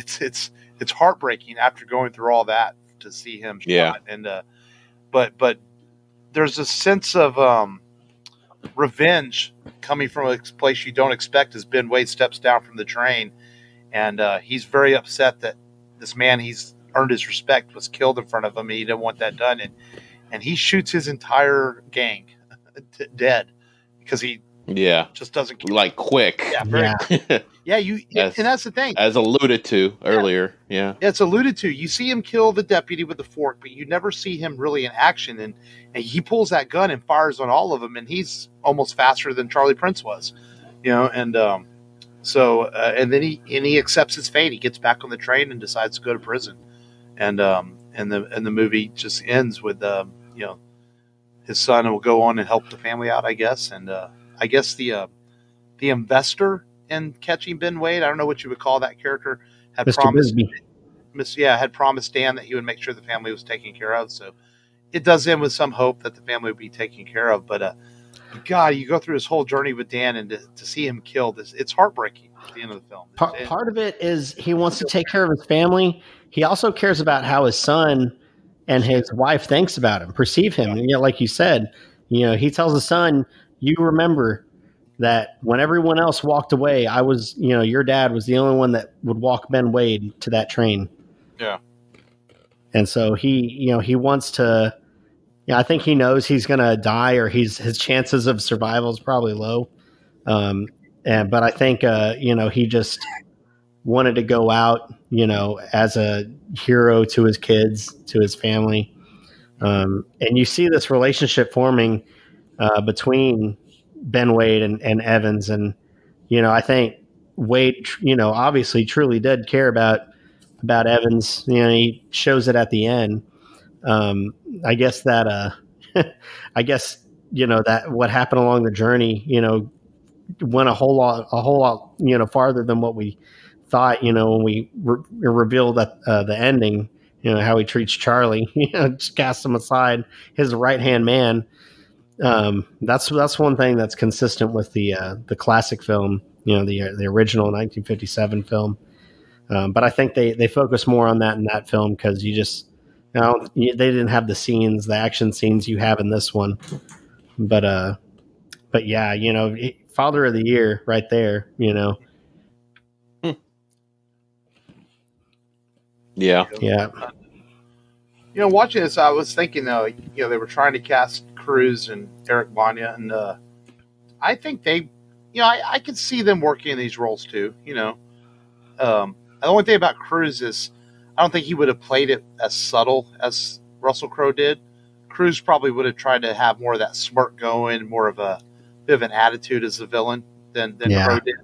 Speaker 1: it's heartbreaking after going through all that to see him shot. And but there's a sense of revenge coming from a place you don't expect as Ben Wade steps down from the train, and he's very upset that this man he's earned his respect was killed in front of him. He didn't want that done, and he shoots his entire gang dead because he just doesn't care.
Speaker 3: Like quick.
Speaker 1: And that's the thing,
Speaker 3: as alluded to earlier.
Speaker 1: It's alluded to. You see him kill the deputy with the fork, but you never see him really in action, and he pulls that gun and fires on all of them, and he's almost faster than Charlie Prince was, and then he accepts his fate. He gets back on the train and decides to go to prison, and the movie just ends with his son will go on and help the family out, I guess. And I guess the investor in catching Ben Wade, I don't know what you would call that character, had promised Dan that he would make sure the family was taken care of. So it does end with some hope that the family would be taken care of. But God, you go through this whole journey with Dan, and to see him killed, it's heartbreaking at the end of the film.
Speaker 2: Part of it is he wants to take care of his family. He also cares about how his son and his wife thinks about him, perceive him. And like you said, he tells his son, "You remember that when everyone else walked away, I was, your dad was the only one that would walk Ben Wade to that train."
Speaker 1: Yeah.
Speaker 2: And so he wants to, I think he knows he's going to die, or his chances of survival is probably low. But I think, he just wanted to go out, as a hero to his kids, to his family. And you see this relationship forming between Ben Wade and Evans. And, I think Wade, obviously truly did care about Evans. He shows it at the end. I guess that, that what happened along the journey, went a whole lot, farther than what we thought, when we revealed that the ending, how he treats Charlie, just casts him aside, his right-hand man. That's one thing that's consistent with the classic film, the original 1957 film. But I think they focus more on that in that film because they didn't have the action scenes you have in this one. But yeah, Father of the Year right there,
Speaker 3: Yeah.
Speaker 2: Yeah.
Speaker 1: Watching this, I was thinking, they were trying to cast Cruz and Eric Bana, and I think they, I could see them working in these roles too. The only thing about Cruz is I don't think he would have played it as subtle as Russell Crowe did. Cruz probably would have tried to have more of that smirk going, more of a bit of an attitude as a villain than Crowe did.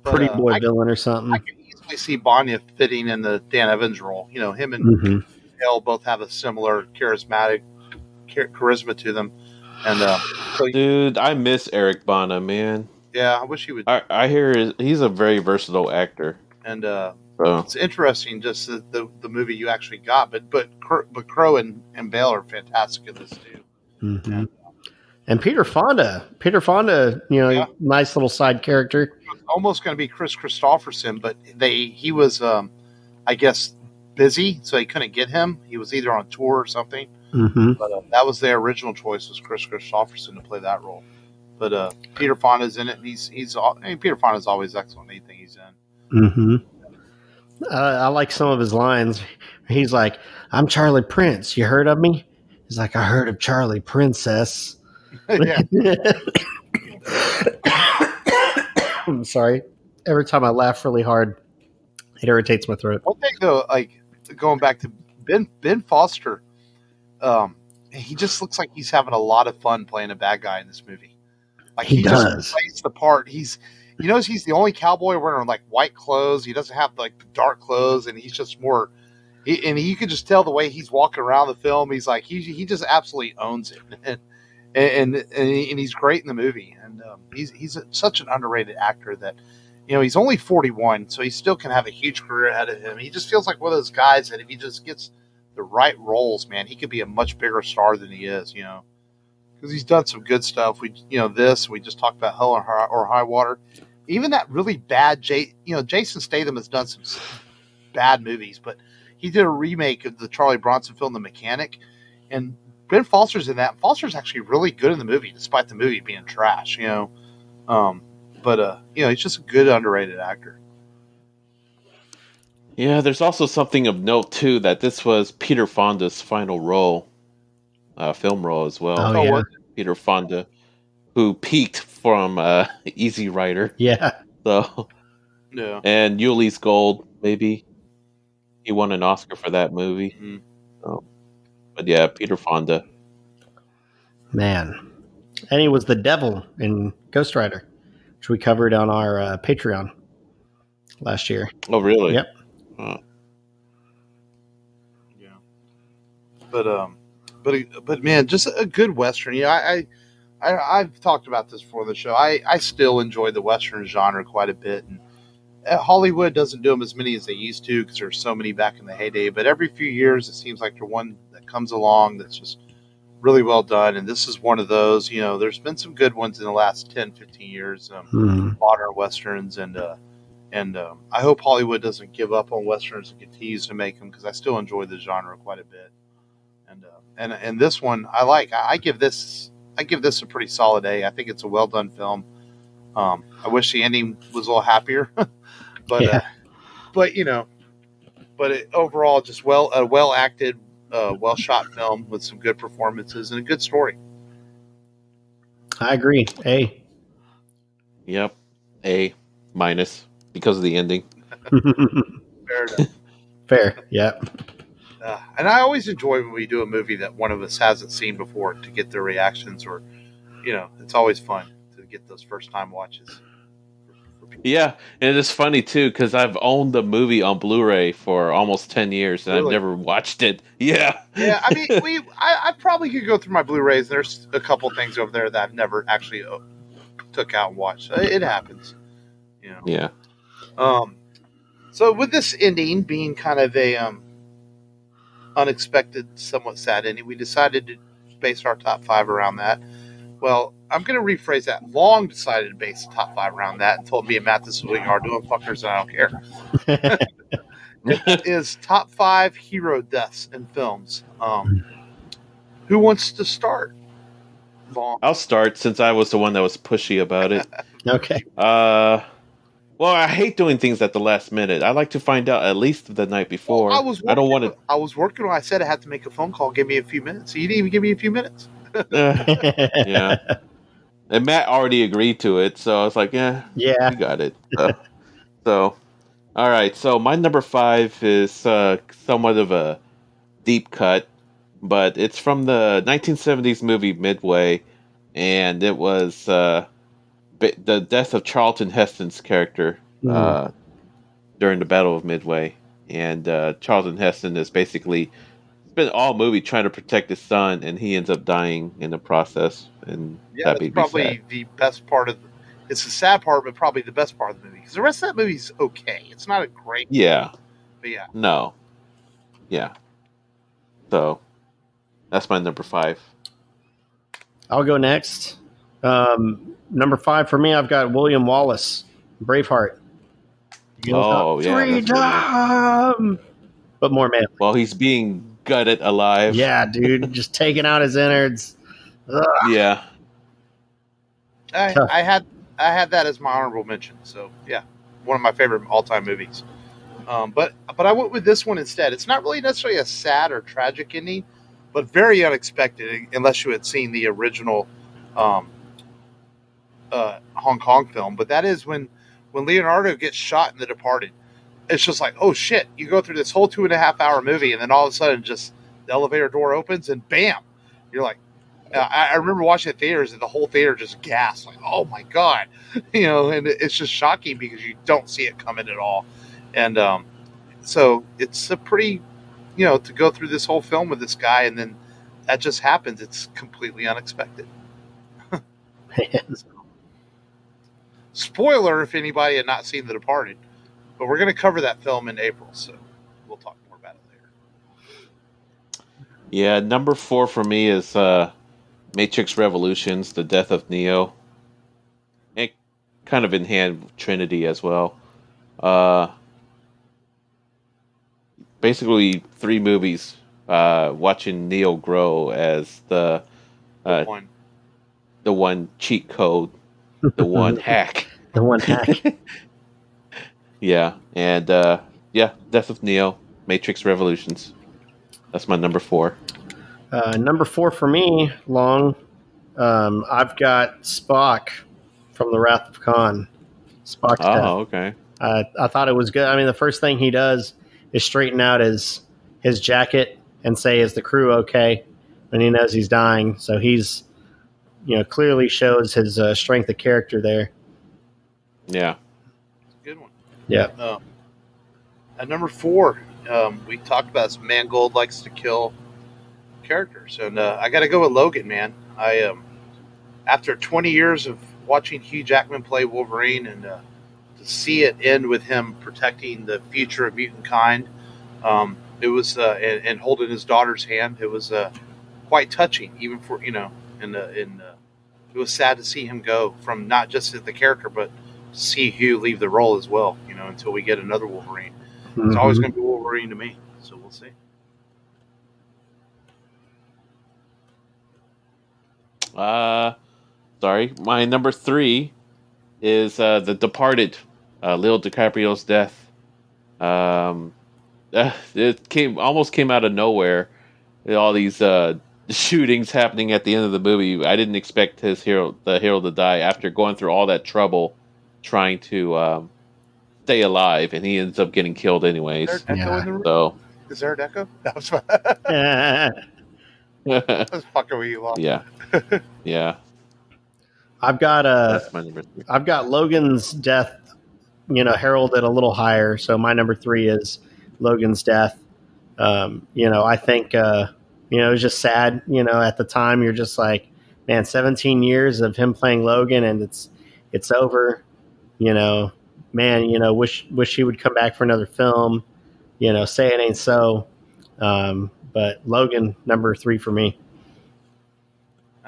Speaker 1: But,
Speaker 2: Pretty boy villain or something.
Speaker 1: I can easily see Bana fitting in the Dan Evans role. Him and Bale both have a similar charisma to them. And
Speaker 3: dude, I miss Eric Bana, man.
Speaker 1: Yeah, I wish he would.
Speaker 3: I hear he's a very versatile actor,
Speaker 1: and it's interesting just the movie you actually got. But Crowe and Bale are fantastic in this too.
Speaker 2: Mm-hmm. And Peter Fonda, nice little side character.
Speaker 1: Almost going to be Chris Christopherson, but he was, I guess, busy, so they couldn't get him. He was either on tour or something.
Speaker 2: Mm-hmm.
Speaker 1: But that was their original choice, was Chris Christopherson to play that role. But Peter Fonda's in it, and Peter Fonda's always excellent in anything he's in.
Speaker 2: Mm-hmm. I like some of his lines. He's like, "I'm Charlie Prince. You heard of me?" He's like, "I heard of Charlie Princess." I'm sorry. Every time I laugh really hard, it irritates my throat.
Speaker 1: One thing though, like going back to Ben Foster, he just looks like he's having a lot of fun playing a bad guy in this movie. Like he just plays the part. He's the only cowboy wearing like white clothes. He doesn't have like dark clothes, and he's just more. And you can just tell the way he's walking around the film. He's like he just absolutely owns it, and he's great in the movie. And he's such an underrated actor that he's only 41, so he still can have a huge career ahead of him. He just feels like one of those guys that if he just gets the right roles, man, he could be a much bigger star than he is. Because he's done some good stuff. We just talked about Hell or High Water. Even that really bad Jason Statham has done some bad movies, but he did a remake of the Charlie Bronson film, The Mechanic, and Ben Foster's in that. Foster's actually really good in the movie, despite the movie being trash. But he's just a good underrated actor.
Speaker 3: Yeah, there's also something of note too that this was Peter Fonda's final role, film role as well.
Speaker 2: Oh yeah,
Speaker 3: Peter Fonda, who peaked from Easy Rider.
Speaker 2: Yeah.
Speaker 3: So.
Speaker 1: Yeah.
Speaker 3: And Uly's Gold, maybe. He won an Oscar for that movie.
Speaker 1: Mm-hmm.
Speaker 3: So, but yeah, Peter Fonda.
Speaker 2: Man. And he was the devil in Ghost Rider, which we covered on our Patreon last year.
Speaker 3: Oh, really?
Speaker 2: Yep.
Speaker 1: Yeah. But man, just a good Western. I've talked about this before the show. I still enjoy the Western genre quite a bit. And Hollywood doesn't do them as many as they used to because there's so many back in the heyday. But every few years, it seems like there's one that comes along that's just really well done. And this is one of those. There's been some good ones in the last 10, 15 years, modern Westerns. And I hope Hollywood doesn't give up on Westerns and continues to make them because I still enjoy the genre quite a bit. And this one, I like. I give this a pretty solid A. I think it's a well done film. I wish the ending was a little happier, but overall, just a well acted, well shot film with some good performances and a good story.
Speaker 2: I agree. A.
Speaker 3: Yep. A minus because of the ending.
Speaker 1: Fair enough.
Speaker 2: Fair. Yep.
Speaker 1: And I always enjoy when we do a movie that one of us hasn't seen before to get their reactions, or it's always fun to to get those first time watches.
Speaker 3: Yeah, and it's funny too because I've owned the movie on Blu-ray for almost 10 years and
Speaker 1: Really?
Speaker 3: I've never watched it. Yeah.
Speaker 1: Yeah, I mean, I probably could go through my Blu-rays. There's a couple things over there that I've never actually took out and watched. It happens, you know.
Speaker 3: Yeah.
Speaker 1: So with this ending being kind of a unexpected, somewhat sad ending, we decided to base our top 5 around that. Well, I'm going to rephrase that. Long decided to base the top 5 around that and told me and Matt this is what you are doing, fuckers, and I don't care. It is top 5 hero deaths in films. Who wants to start? Long.
Speaker 3: I'll start since I was the one that was pushy about it.
Speaker 2: Okay.
Speaker 3: Well, I hate doing things at the last minute. I like to find out at least the night before.
Speaker 1: Well, I don't want to. I was working when I said I had to make a phone call. Give me a few minutes. So you didn't even give me a few minutes.
Speaker 3: Yeah. And Matt already agreed to it, so I was like, yeah, you got it. So, all right. So my number 5 is somewhat of a deep cut, but it's from the 1970s movie Midway, and it was the death of Charlton Heston's character during the Battle of Midway. And Charlton Heston is basically spent all movie trying to protect his son, and he ends up dying in the process. And
Speaker 1: that's probably the best part of it's the sad part, but probably the best part of the movie. Because the rest of that movie's okay. It's not a great movie, but yeah.
Speaker 3: No. Yeah. So, that's my number 5.
Speaker 2: I'll go next. Number 5 for me, I've got William Wallace, Braveheart. Freedom! But more man.
Speaker 3: Well, he's being gutted alive.
Speaker 2: Yeah, dude. Just taking out his innards. Ugh.
Speaker 3: Yeah.
Speaker 1: I had that as my honorable mention. So, yeah. One of my favorite all-time movies. But I went with this one instead. It's not really necessarily a sad or tragic ending, but very unexpected, unless you had seen the original Hong Kong film. But that is when Leonardo gets shot in The Departed. It's just like, oh shit, you go through this whole 2.5 hour movie, and then all of a sudden just the elevator door opens and bam, you're like, I remember watching it theaters and the whole theater just gasped, like, oh my God, and it's just shocking because you don't see it coming at all. And so it's a pretty, to go through this whole film with this guy and then that just happens. It's completely unexpected. Spoiler if anybody had not seen The Departed, but we're going to cover that film in April, so we'll talk more about it later.
Speaker 3: Yeah, number 4 for me is Matrix Revolutions, The Death of Neo. And kind of in hand with Trinity as well. Basically 3 movies watching Neo grow as the one cheat code, the one hack.
Speaker 2: The one hack.
Speaker 3: Yeah, and Death of Neo, Matrix Revolutions. That's my number 4.
Speaker 2: Number 4 for me, Long. I've got Spock from The Wrath of Khan. Spock's death.
Speaker 3: Okay.
Speaker 2: I thought it was good. I mean, the first thing he does is straighten out his jacket and say, "Is the crew okay?" And he knows he's dying, so he's clearly shows his strength of character there.
Speaker 3: Yeah.
Speaker 1: Good one.
Speaker 2: Yeah.
Speaker 1: At number 4, we talked about this. Mangold likes to kill characters, and I got to go with Logan, man. I after 20 years of watching Hugh Jackman play Wolverine and to see it end with him protecting the future of mutant kind, it was and holding his daughter's hand. It was quite touching, even for and it was sad to see him go from not just the character, but see Hugh leave the role as well, until we get another Wolverine. Mm-hmm. It's always going to be Wolverine to me, so we'll see.
Speaker 3: Sorry, my number 3 is The Departed, Leo DiCaprio's death. It almost came out of nowhere. All these shootings happening at the end of the movie. I didn't expect the hero to die after going through all that trouble trying to stay alive, and he ends up getting killed anyways.
Speaker 1: Is there an echo in the room?
Speaker 3: So,
Speaker 1: is there an echo? That was fucking with you, Long.
Speaker 3: Yeah. Yeah.
Speaker 2: I've got
Speaker 3: That's my number 3.
Speaker 2: I've got Logan's death, heralded a little higher. So my number 3 is Logan's death. I think it was just sad. At the time, you're just like, man, 17 years of him playing Logan, and it's over. Wish he would come back for another film. Say it ain't so. But Logan, number 3 for me.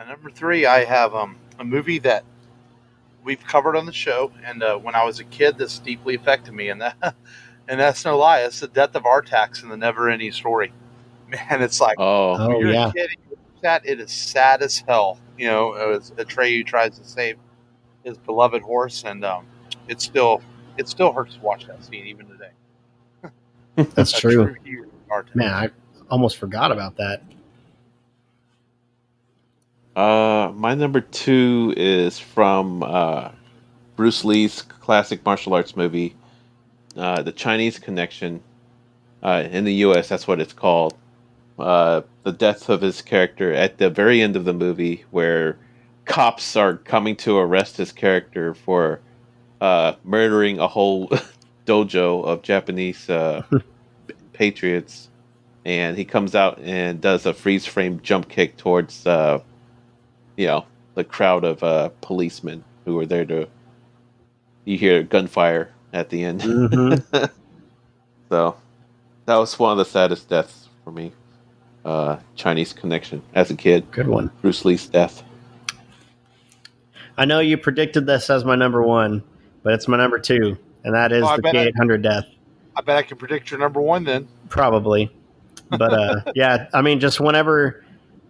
Speaker 1: Number 3, I have a movie that we've covered on the show, and when I was a kid, this deeply affected me, and that's no lie. It's the death of Artax in the Never-Ending Story. Man, it's like, when you're a kid, it is sad as hell. It was Atreyu tries to save his beloved horse, and it still hurts to watch that scene even today.
Speaker 2: That's true. Man, I almost forgot about that.
Speaker 3: My number 2 is from Bruce Lee's classic martial arts movie, The Chinese Connection. In the U.S., that's what it's called. The death of his character at the very end of the movie, where cops are coming to arrest his character for murdering a whole dojo of Japanese patriots, and he comes out and does a freeze frame jump kick towards the crowd of policemen who were there to. You hear gunfire at the end.
Speaker 2: Mm-hmm.
Speaker 3: So that was one of the saddest deaths for me. Chinese Connection as a kid.
Speaker 2: Good one.
Speaker 3: Bruce Lee's death.
Speaker 2: I know you predicted this as my number 1, but it's my number 2, and that is the T-800 death.
Speaker 1: I bet I can predict your number 1 then.
Speaker 2: Probably. But yeah, I mean, just whenever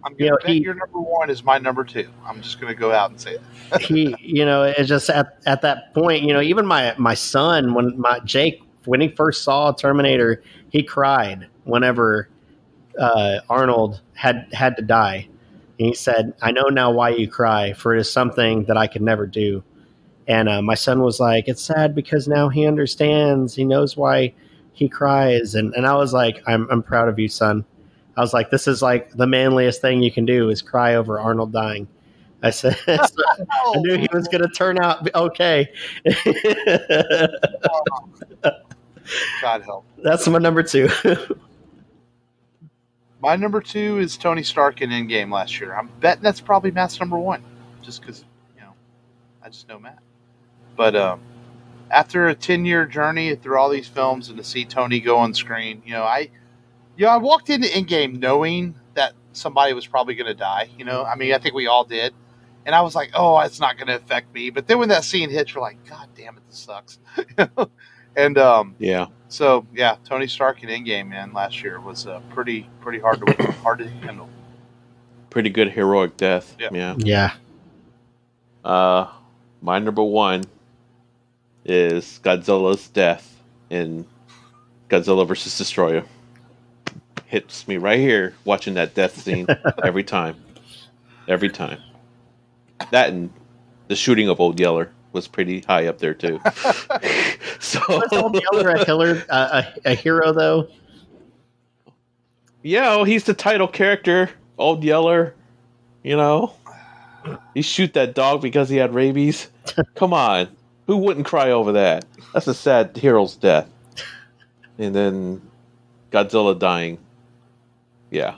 Speaker 1: I'm going to bet your number 1 is my number 2. I'm just going to go out and say that.
Speaker 2: It's just at that point, even my son, Jake, when he first saw Terminator, he cried whenever Arnold had to die. And he said, "I know now why you cry, for it is something that I could never do." And my son was like, "It's sad because now he understands. He knows why he cries." And I was like, I'm proud of you, son. I was like, this is like the manliest thing you can do is cry over Arnold dying. I said, I knew he was going to turn out okay.
Speaker 1: God help.
Speaker 2: That's my number 2.
Speaker 1: My number 2 is Tony Stark in Endgame last year. I'm betting that's probably Matt's number 1, just because, I just know Matt. But after a 10-year journey through all these films and to see Tony go on screen, I walked into Endgame knowing that somebody was probably going to die. I mean, I think we all did. And I was like, oh, it's not going to affect me. But then when that scene hits, you're like, God damn it, this sucks. And
Speaker 3: yeah.
Speaker 1: So yeah, Tony Stark in Endgame, man, last year was pretty hard to handle.
Speaker 3: Pretty good heroic death.
Speaker 2: Yeah.
Speaker 3: My number 1 is Godzilla's death in Godzilla vs. Destroyer. Hits me right here watching that death scene every time. Every time. That and the shooting of Old Yeller was pretty high up there too. So
Speaker 2: was Old Yeller a killer, a hero though?
Speaker 3: Yeah, he's the title character, Old Yeller. He shoot that dog because he had rabies. Come on, who wouldn't cry over that? That's a sad hero's death. And then Godzilla dying. Yeah.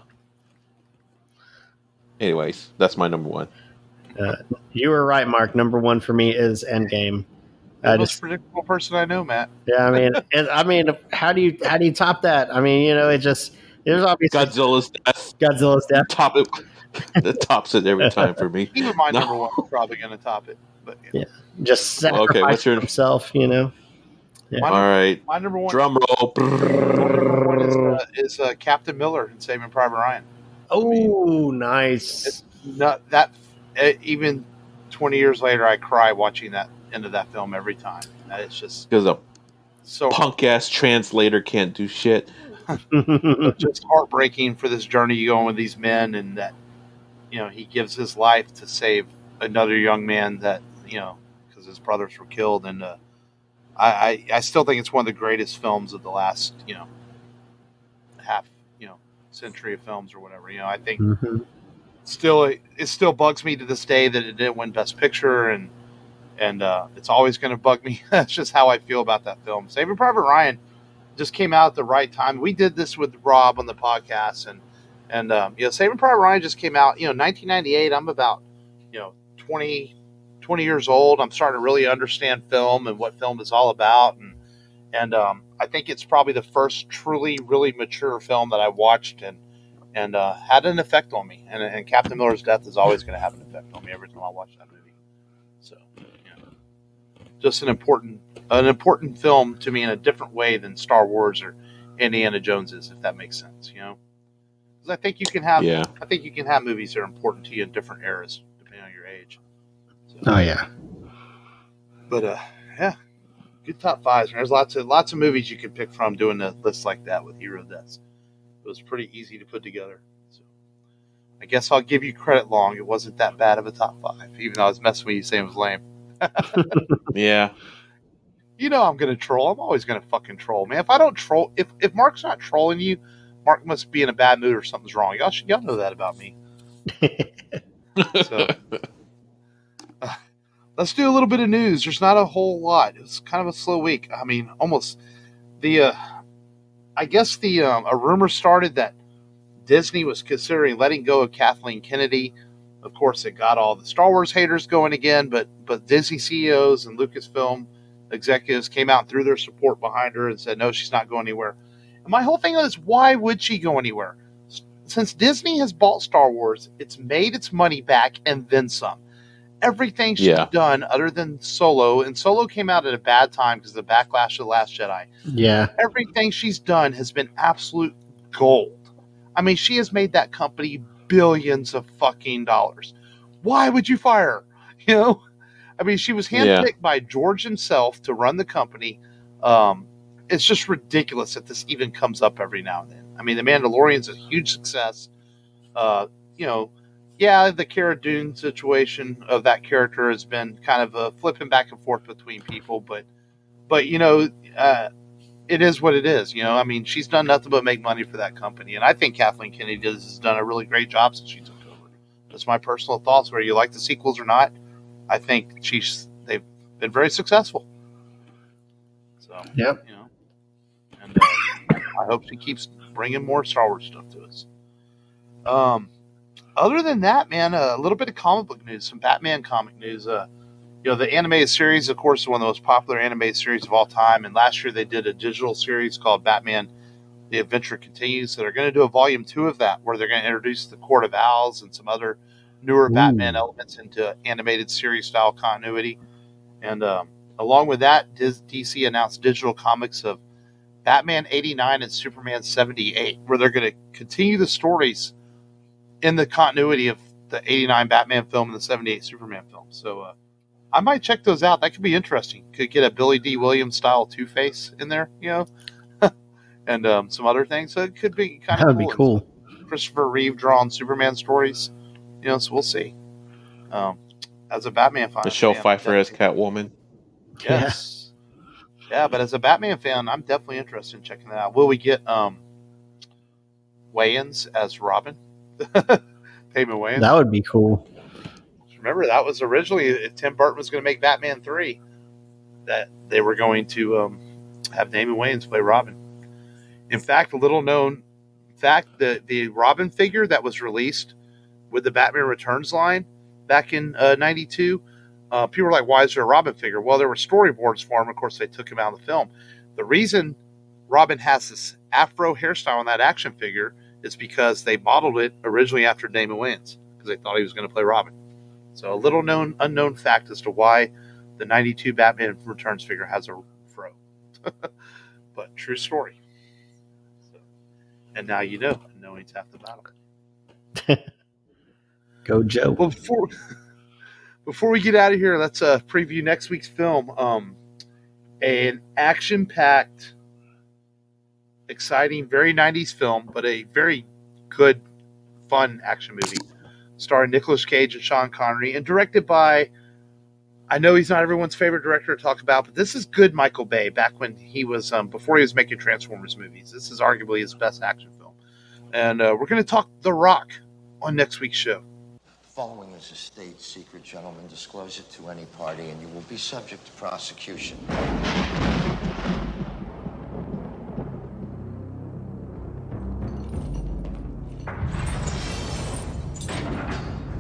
Speaker 3: Anyways, that's my number 1.
Speaker 2: You were right, Mark. Number 1 for me is Endgame.
Speaker 1: The most predictable person I know, Matt.
Speaker 2: Yeah, I mean, how do you top that? I mean, there's obviously
Speaker 3: Godzilla's death.
Speaker 2: Top
Speaker 3: it. That tops it every time for me.
Speaker 1: Even my number 1 is probably going to top it. But
Speaker 2: yeah, just sacrifice himself. Yeah.
Speaker 3: All right.
Speaker 1: My number 1.
Speaker 3: Drum roll.
Speaker 1: Is Captain Miller in Saving Private Ryan.
Speaker 2: Oh, nice.
Speaker 1: It's not that. Even 20 years later, I cry watching that end of that film every time. It's just
Speaker 3: because a punk ass translator can't do shit.
Speaker 1: Just heartbreaking for this journey you go on with these men, and that he gives his life to save another young man that because his brothers were killed, and I still think it's one of the greatest films of the last half century of films or whatever. I think it still bugs me to this day that it didn't win Best Picture, and it's always going to bug me. That's just how I feel about that film. Saving Private Ryan just came out at the right time. We did this with Rob on the podcast, and Saving Private Ryan just came out. 1998. I'm about 20 years old. I'm starting to really understand film and what film is all about, and I think it's probably the first truly, really mature film that I watched and had an effect on me. And Captain Miller's death is always going to have an effect on me every time I watch that movie. So, just an important film to me in a different way than Star Wars or Indiana Jones is, if that makes sense. Because I think you can have movies that are important to you in different eras depending on your age. So,
Speaker 2: oh yeah.
Speaker 1: But good top fives. There's lots of movies you can pick from doing a list like that with hero deaths. It was pretty easy to put together. So I guess I'll give you credit, Long. It wasn't that bad of a top five, even though I was messing with you saying it was lame.
Speaker 3: Yeah.
Speaker 1: I'm going to troll. I'm always going to fucking troll, man. If I don't troll, if Mark's not trolling you, Mark must be in a bad mood or something's wrong. Y'all know that about me. So let's do a little bit of news. There's not a whole lot. It's kind of a slow week. I mean, almost I guess a rumor started that Disney was considering letting go of Kathleen Kennedy. Of course, it got all the Star Wars haters going again, but Disney CEOs and Lucasfilm executives came out and threw their support behind her and said, no, she's not going anywhere. And my whole thing is, why would she go anywhere? Since Disney has bought Star Wars, it's made its money back and then some. Everything she's done other than Solo, and Solo came out at a bad time because of the backlash of The Last Jedi.
Speaker 2: Yeah.
Speaker 1: Everything she's done has been absolute gold. I mean, she has made that company billions of fucking dollars. Why would you fire her? I mean, she was handpicked by George himself to run the company. It's just ridiculous that this even comes up every now and then. I mean, The Mandalorian's a huge success. The Cara Dune situation of that character has been kind of flipping back and forth between people, but it is what it is. I mean, she's done nothing but make money for that company, and I think Kathleen Kennedy has done a really great job since she took over. That's my personal thoughts. Whether you like the sequels or not, I think they've been very successful. So, and I hope she keeps bringing more Star Wars stuff to us. Other than that, man, a little bit of comic book news, some Batman comic news. The animated series, of course, is one of the most popular animated series of all time. And last year they did a digital series called Batman: The Adventure Continues. So they're going to do a volume 2 of that, where they're going to introduce the Court of Owls and some other newer Batman elements into animated series style continuity. And along with that, DC announced digital comics of Batman 89 and Superman 78, where they're going to continue the stories in the continuity of the 89 Batman film and the 78 Superman film. So I might check those out. That could be interesting. Could get a Billy D. Williams style Two-Face in there, and some other things. So it could be kind of cool.
Speaker 2: That would be cool.
Speaker 1: Christopher Reeve drawn Superman stories, so we'll see. As a Batman fan,
Speaker 3: Michelle Pfeiffer as Catwoman.
Speaker 1: Yes. Yeah, but as a Batman fan, I'm definitely interested in checking that out. Will we get Wayans as Robin? Payment Wayans.
Speaker 2: That would be cool.
Speaker 1: Remember, that was originally Tim Burton was going to make Batman 3, that they were going to have Damon Wayans play Robin. In fact, a little known fact, the Robin figure that was released with the Batman Returns line back in 92, people were like, why is there a Robin figure? Well, there were storyboards for him. Of course, they took him out of the film. The reason Robin has this afro hairstyle on that action figure is because they modeled it originally after Damon Wayans, because they thought he was going to play Robin. So a little unknown fact as to why the 92 Batman Returns figure has a fro. But true story. So, and now you know. And knowing's half the battle.
Speaker 2: Go Joe.
Speaker 1: Well, before we get out of here, let's preview next week's film. An action-packed, exciting, very 90s film, but a very good, fun action movie, starring Nicolas Cage and Sean Connery, and directed by, I know he's not everyone's favorite director to talk about, but this is good Michael Bay, back when he was, before he was making Transformers movies. This is arguably his best action film. And we're going to talk The Rock on next week's show.
Speaker 4: Following is a state secret, gentlemen. Disclose it to any party and you will be subject to prosecution.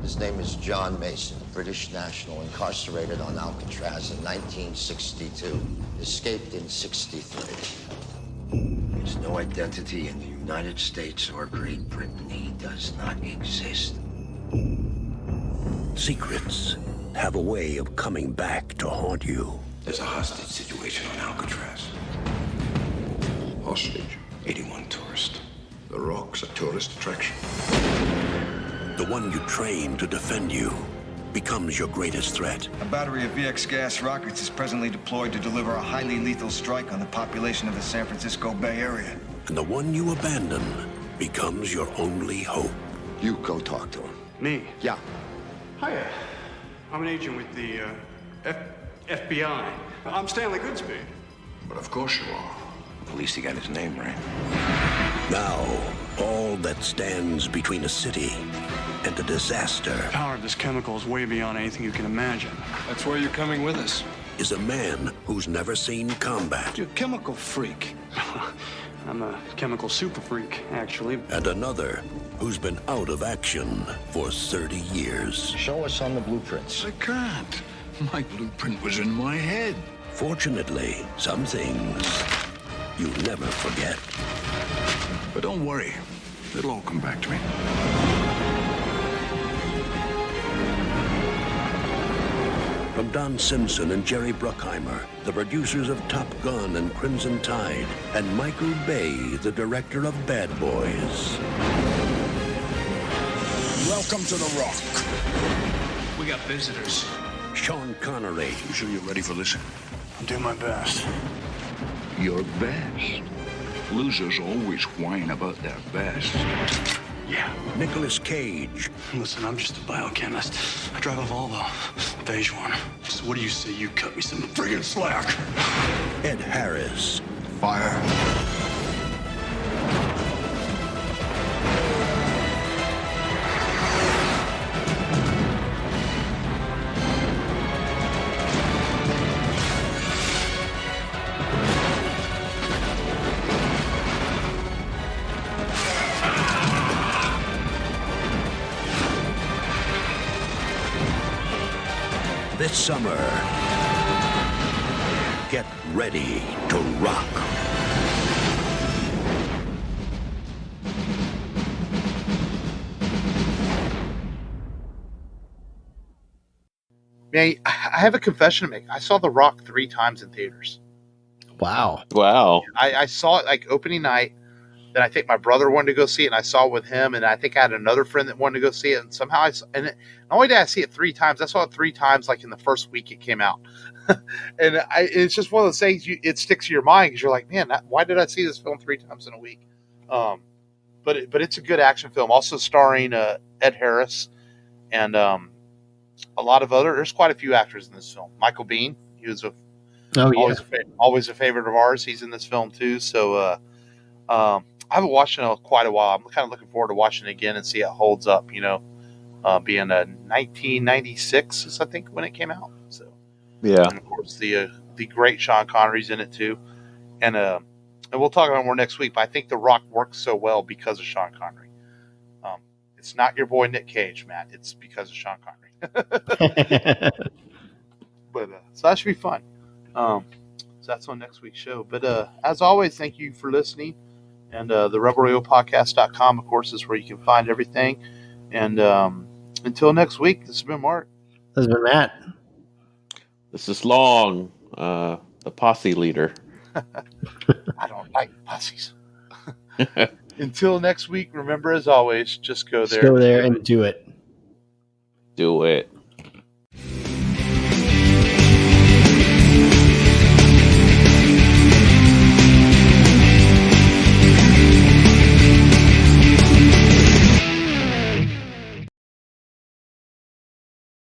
Speaker 4: His name is John Mason, British national, incarcerated on Alcatraz in 1962. Escaped in 63. He has no identity in the United States or Great Britain. He does not exist.
Speaker 5: Secrets have a way of coming back to haunt you.
Speaker 6: There's a hostage situation on Alcatraz. Hostage? 81 tourists. The Rock's a tourist attraction.
Speaker 5: The one you train to defend you becomes your greatest threat.
Speaker 7: A battery of VX gas rockets is presently deployed to deliver a highly lethal strike on the population of the San Francisco Bay Area.
Speaker 5: And the one you abandon becomes your only hope.
Speaker 6: You go talk to him.
Speaker 8: Me?
Speaker 6: Yeah.
Speaker 8: Hiya. I'm an agent with the FBI. I'm Stanley Goodspeed.
Speaker 6: But of course you are. At least he got his name right.
Speaker 5: Now, all that stands between a city and a disaster.
Speaker 8: The power of this chemical is way beyond anything you can imagine.
Speaker 6: That's why you're coming with us.
Speaker 5: Is a man who's never seen combat.
Speaker 6: You're a chemical freak.
Speaker 8: I'm a chemical super freak, actually.
Speaker 5: And another who's been out of action for 30 years.
Speaker 4: Show us on the blueprints.
Speaker 6: I can't. My blueprint was in my head.
Speaker 5: Fortunately, some things you never forget.
Speaker 6: But don't worry. It'll all come back to me.
Speaker 5: From Don Simpson and Jerry Bruckheimer, the producers of Top Gun and Crimson Tide, and Michael Bay, the director of Bad Boys.
Speaker 6: Welcome to the Rock. We got visitors.
Speaker 5: Sean Connery.
Speaker 6: You sure you're ready for this?
Speaker 8: I'll do my best.
Speaker 6: Your best. Losers always whine about their best.
Speaker 8: Yeah.
Speaker 5: Nicolas Cage.
Speaker 8: Listen, I'm just a biochemist. I drive a Volvo, beige one. So what do you say you cut me some friggin' slack?
Speaker 5: Ed Harris.
Speaker 6: Fire.
Speaker 5: This summer, get ready to rock.
Speaker 1: Man, I have a confession to make. I saw The Rock 3 times in theaters.
Speaker 2: Wow.
Speaker 3: Wow.
Speaker 1: I saw it like opening night. Then I think my brother wanted to go see it, and I saw it with him. And I think I had another friend that wanted to go see it. And somehow not only did I see it 3 times, I saw it 3 times like in the first week it came out. And it's just one of those things it sticks to your mind because you're like, man, why did I see this film 3 times in a week? But it's a good action film, also starring Ed Harris and a lot of there's quite a few actors in this film. Michael Biehn, he was always a favorite of ours. He's in this film too. So I haven't watched it in quite a while. I'm kind of looking forward to watching it again and see how it holds up. Being 1996 is I think when it came out. So
Speaker 3: Yeah.
Speaker 1: and of course the great Sean Connery's in it too, and we'll talk about more next week. But I think The Rock works so well because of Sean Connery. It's not your boy Nick Cage, Matt. It's because of Sean Connery. But so that should be fun. So that's on next week's show. But as always, thank you for listening. And the RebelRadioPodcast.com, of course, is where you can find everything. And until next week, this has been Mark.
Speaker 2: This has been Matt.
Speaker 3: This is Long, the posse leader.
Speaker 1: I don't like pussies. Until next week, remember, as always, just go there.
Speaker 2: Just go there and do it.
Speaker 3: Do it.